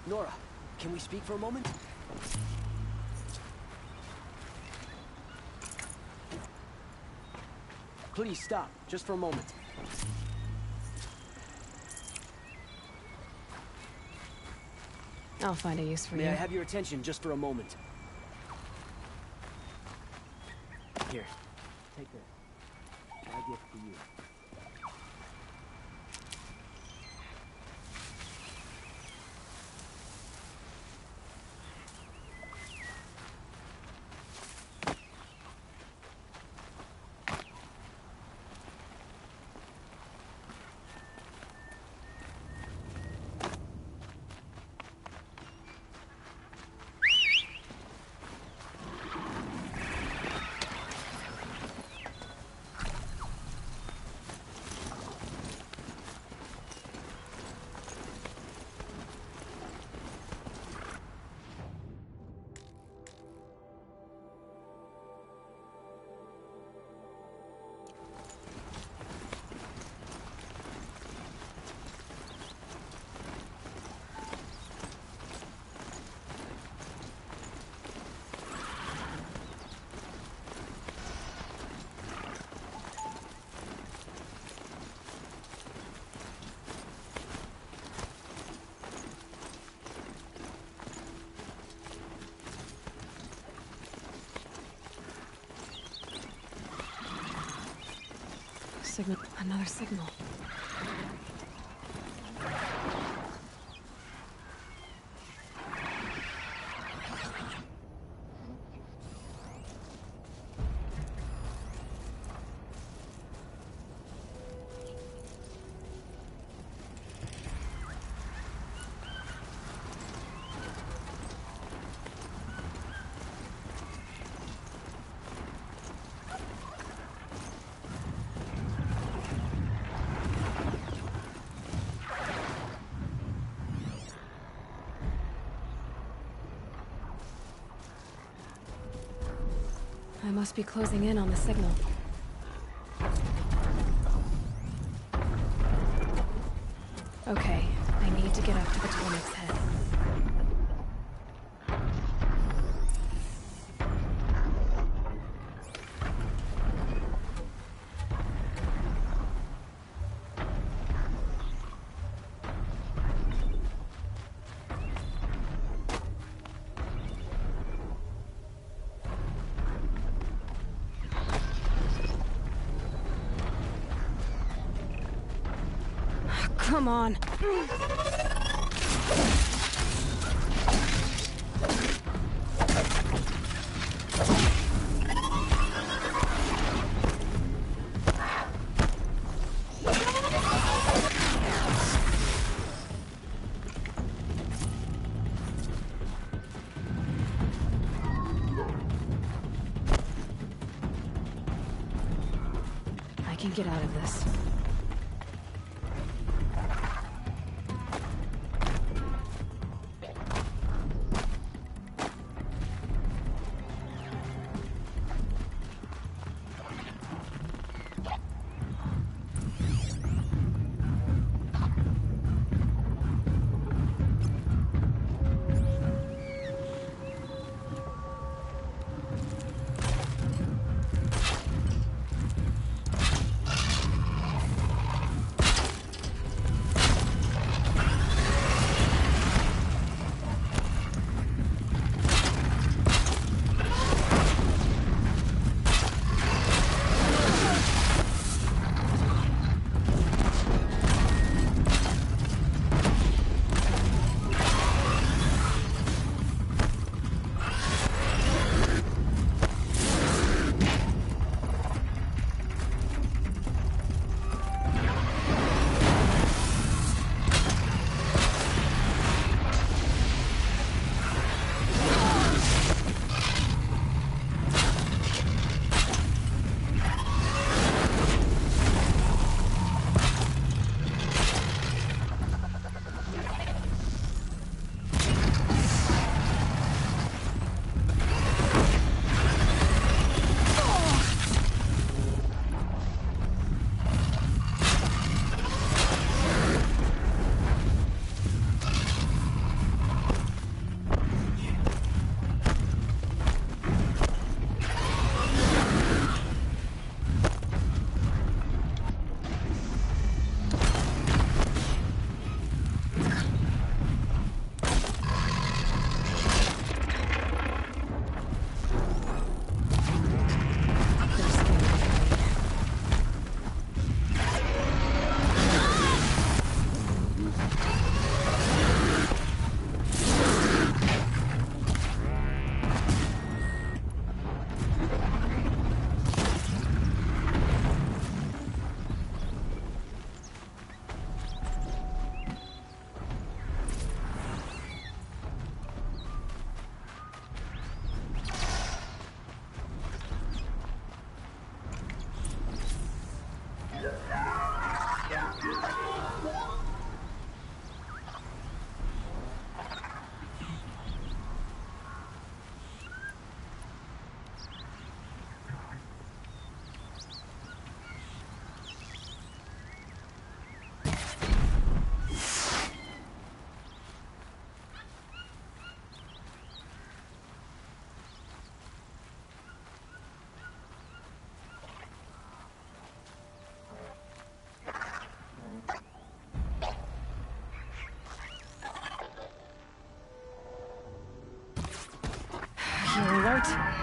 Nora, can we speak for a moment? Please stop, just for a moment. I'll find a use for you. May I have your attention just for a moment? Here, take this. My gift for you. Signal. Another signal. I must be closing in on the signal. Okay, I need to get up to the Tonic's head. Come on. I can get out of this. it.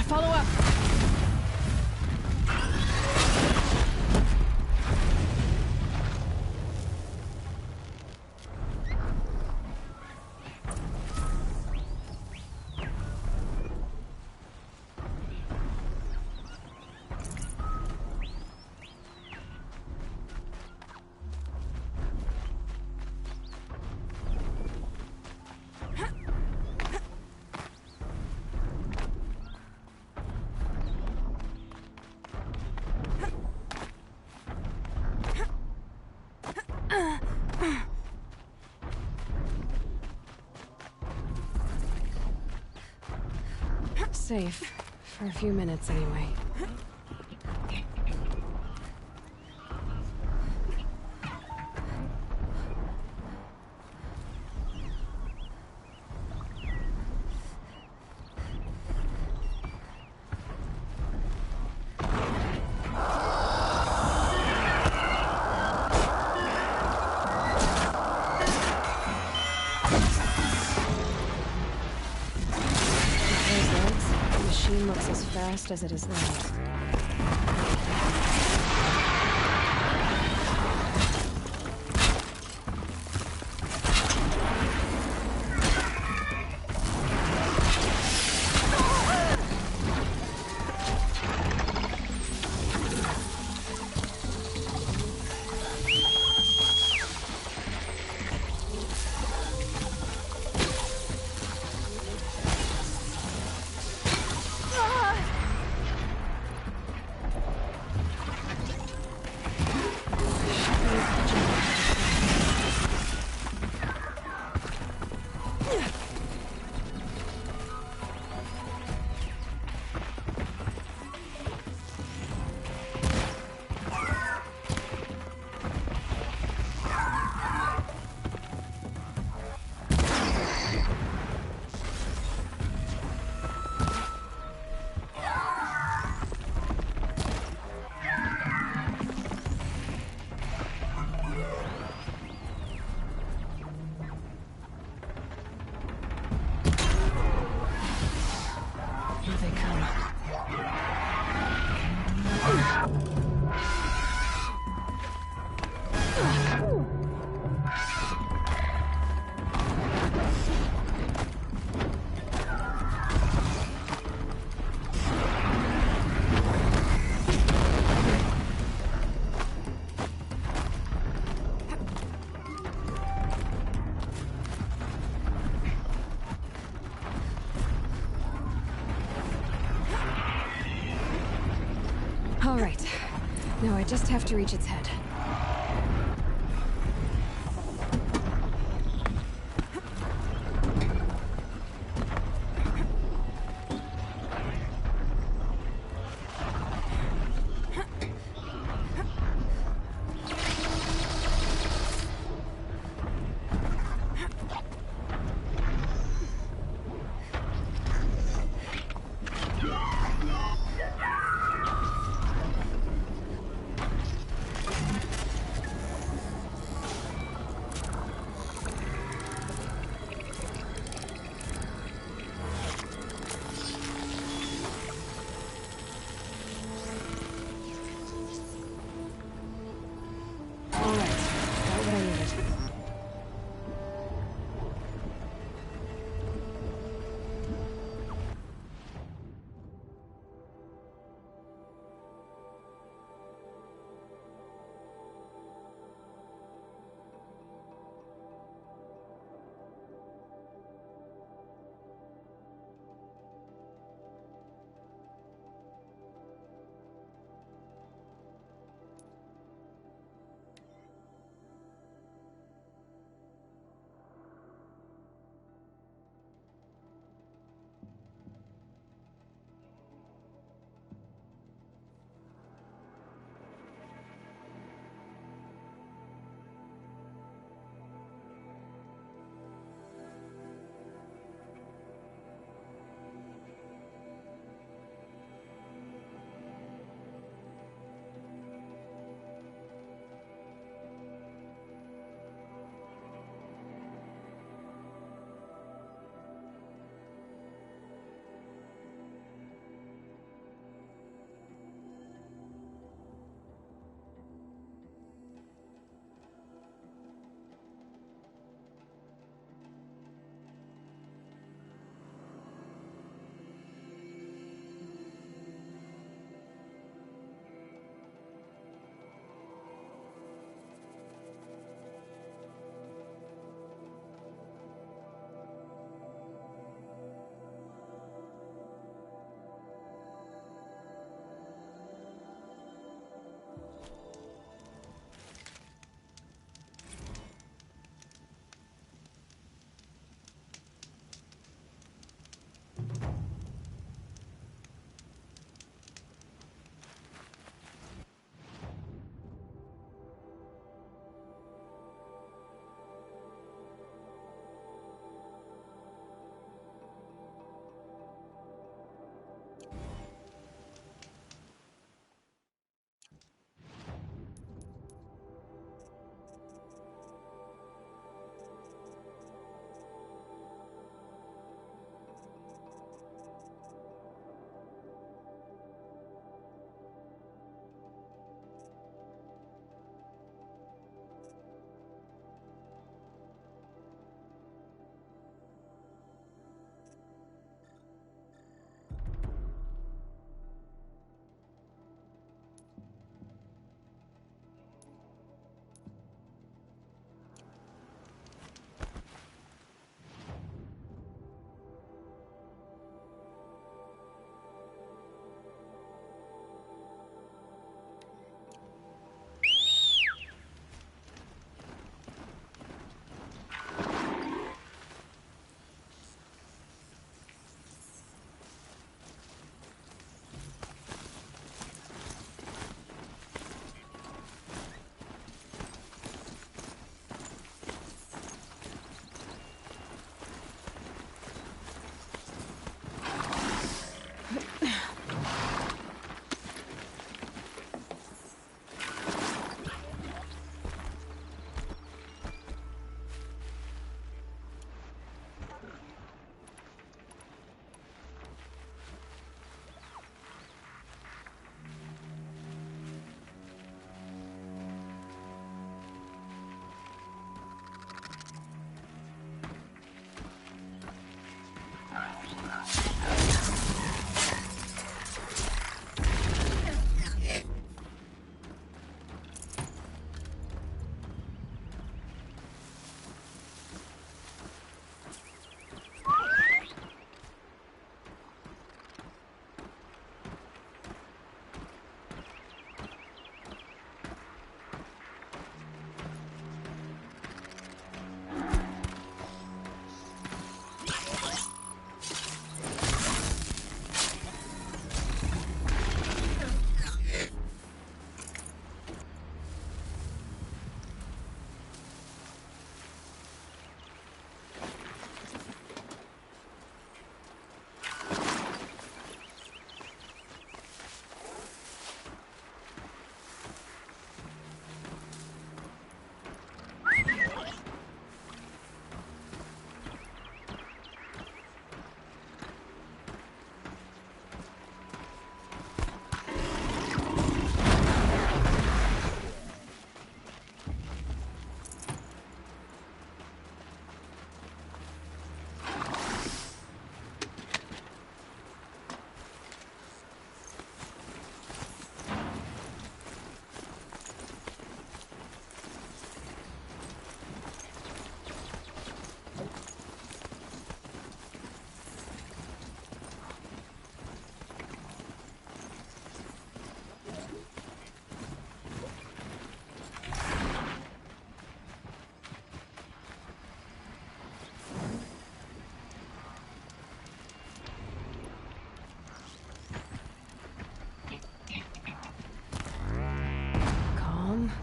Follow up. Safe. For a few minutes, anyway. Looks as fast as it is loud. All right. Now I just have to reach its head.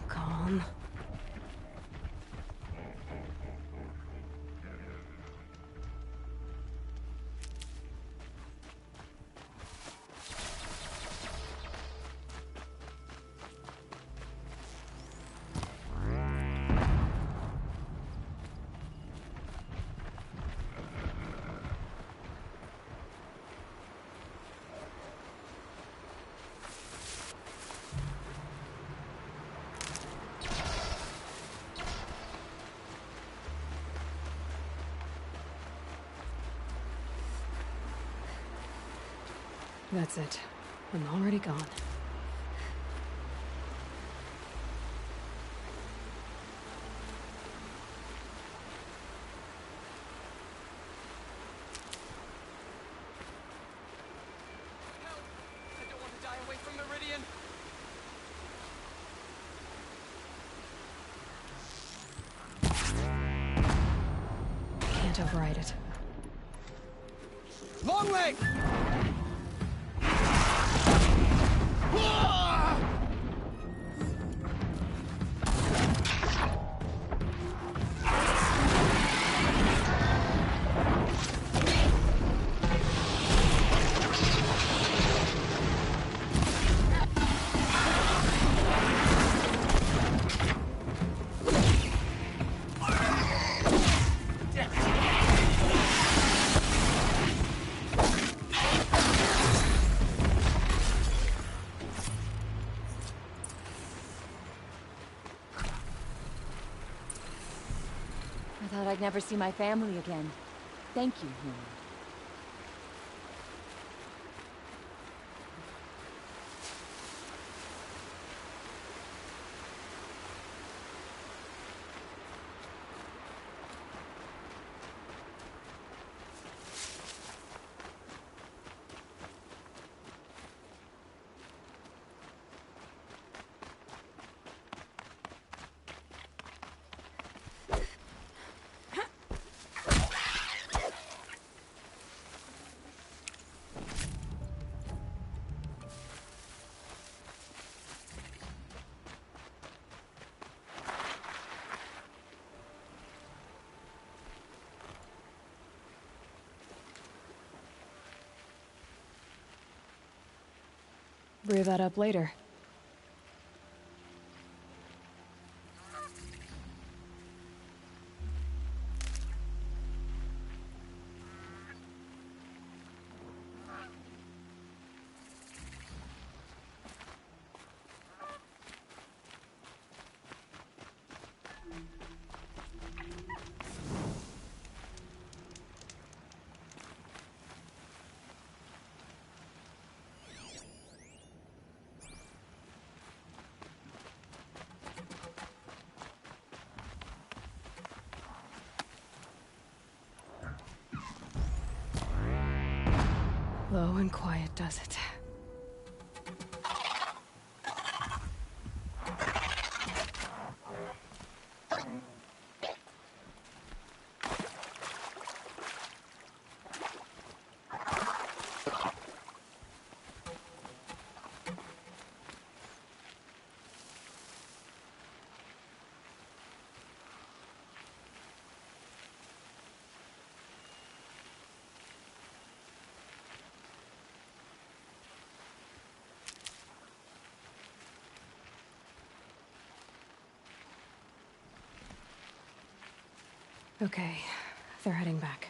Calm. That's it. I'm already gone. I don't want to die away from Meridian. Can't override it. Long leg! I thought I'd never see my family again. Thank you, human. Brew that up later. Slow and quiet does it. Okay, they're heading back.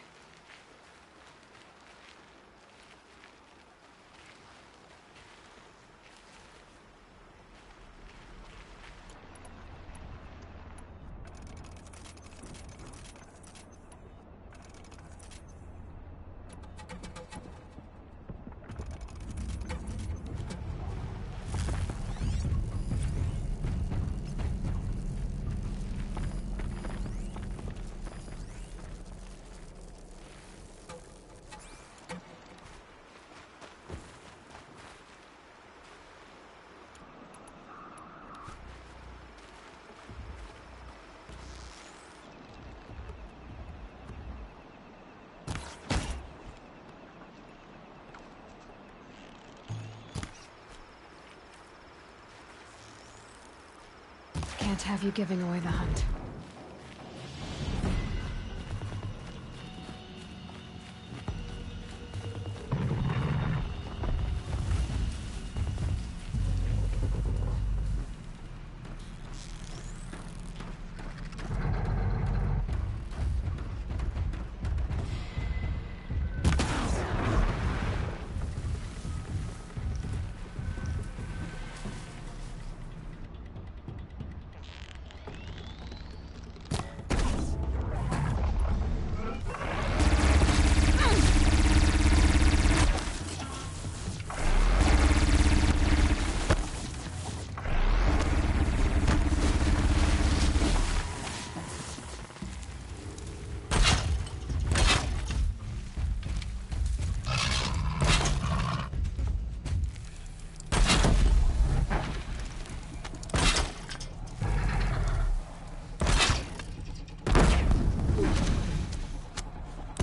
Can't have you giving away the hunt.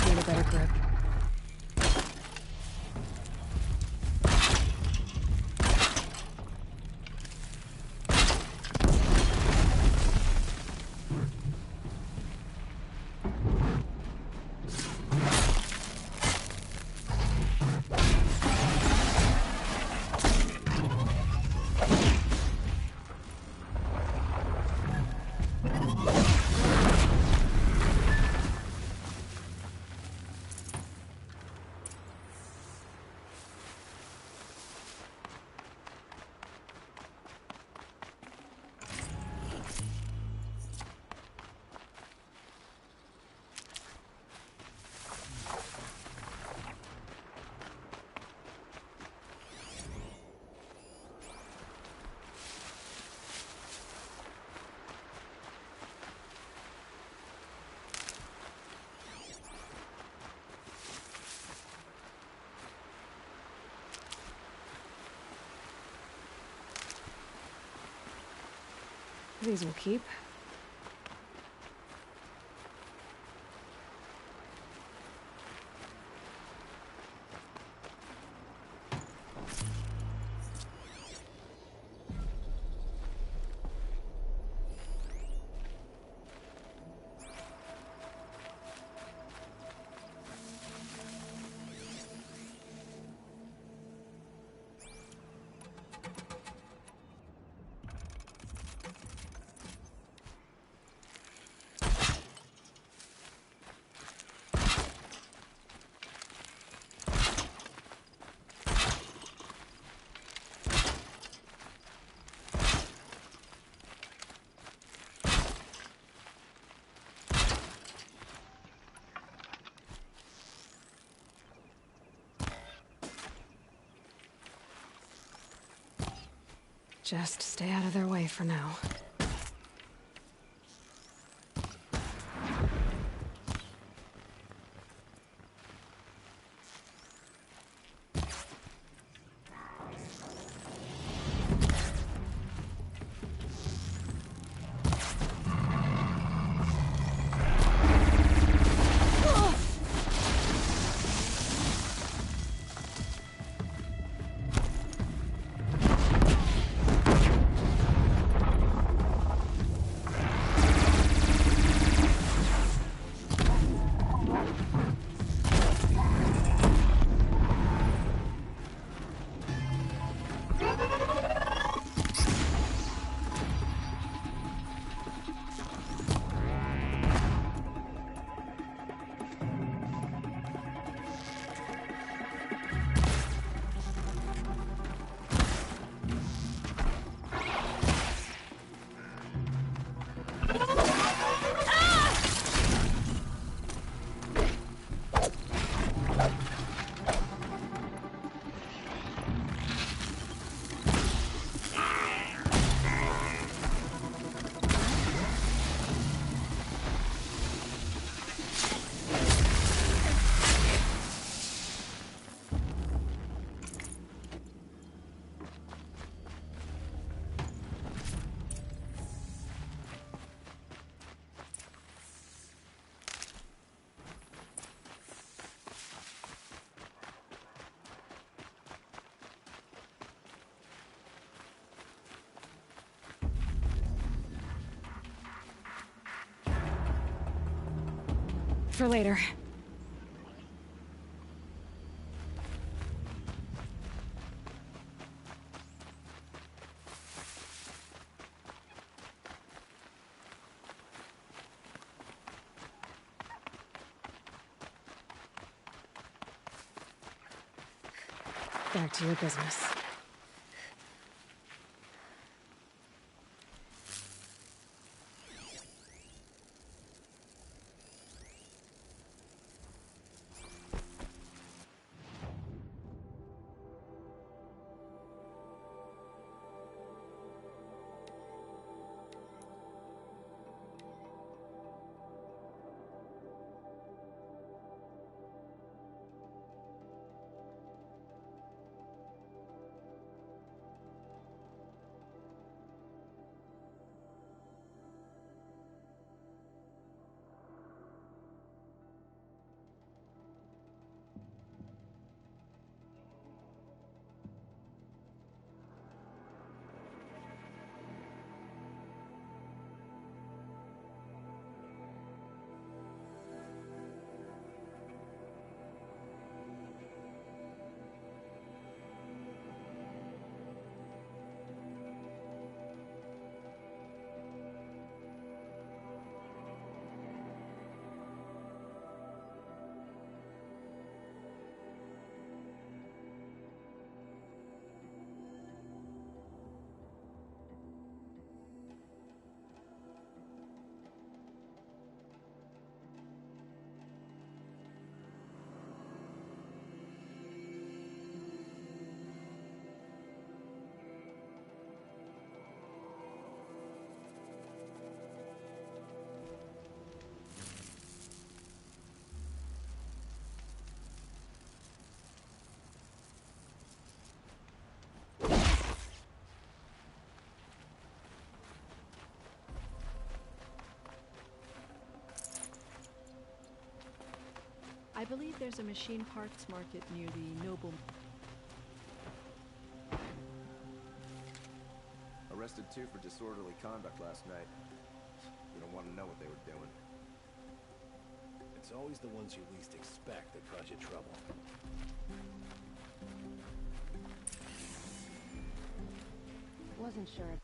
Need a better grip. These will keep. Just stay out of their way for now. for later. Back to your business. I believe there's a machine parts market near the Noble. Arrested 2 for disorderly conduct last night. You don't want to know what they were doing. It's always the ones you least expect that cause you trouble. Wasn't sure.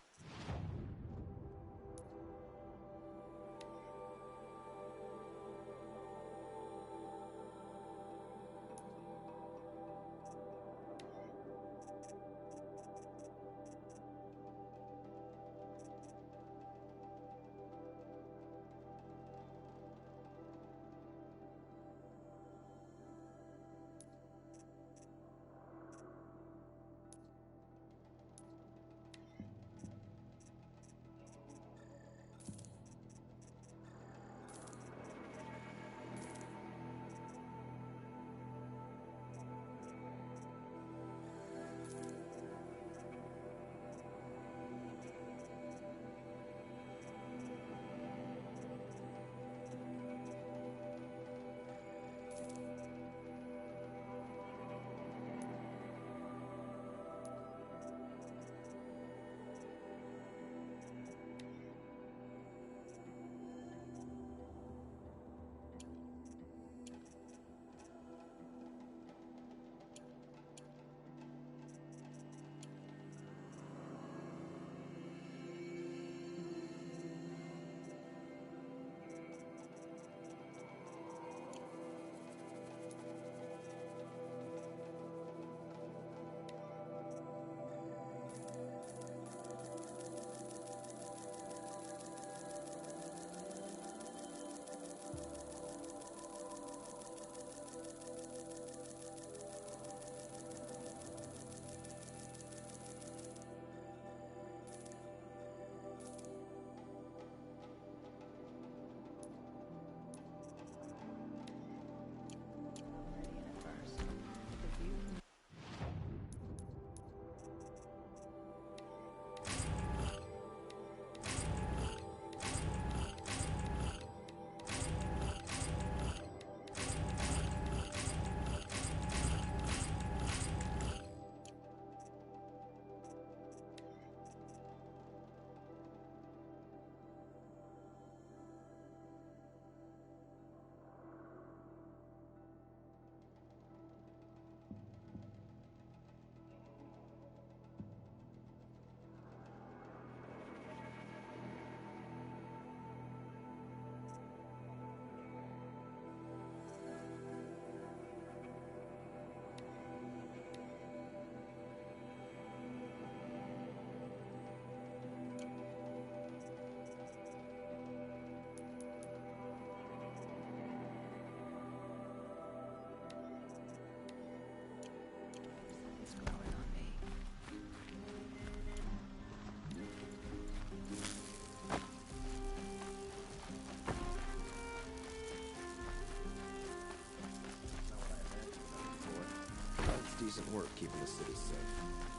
decent work keeping the city safe.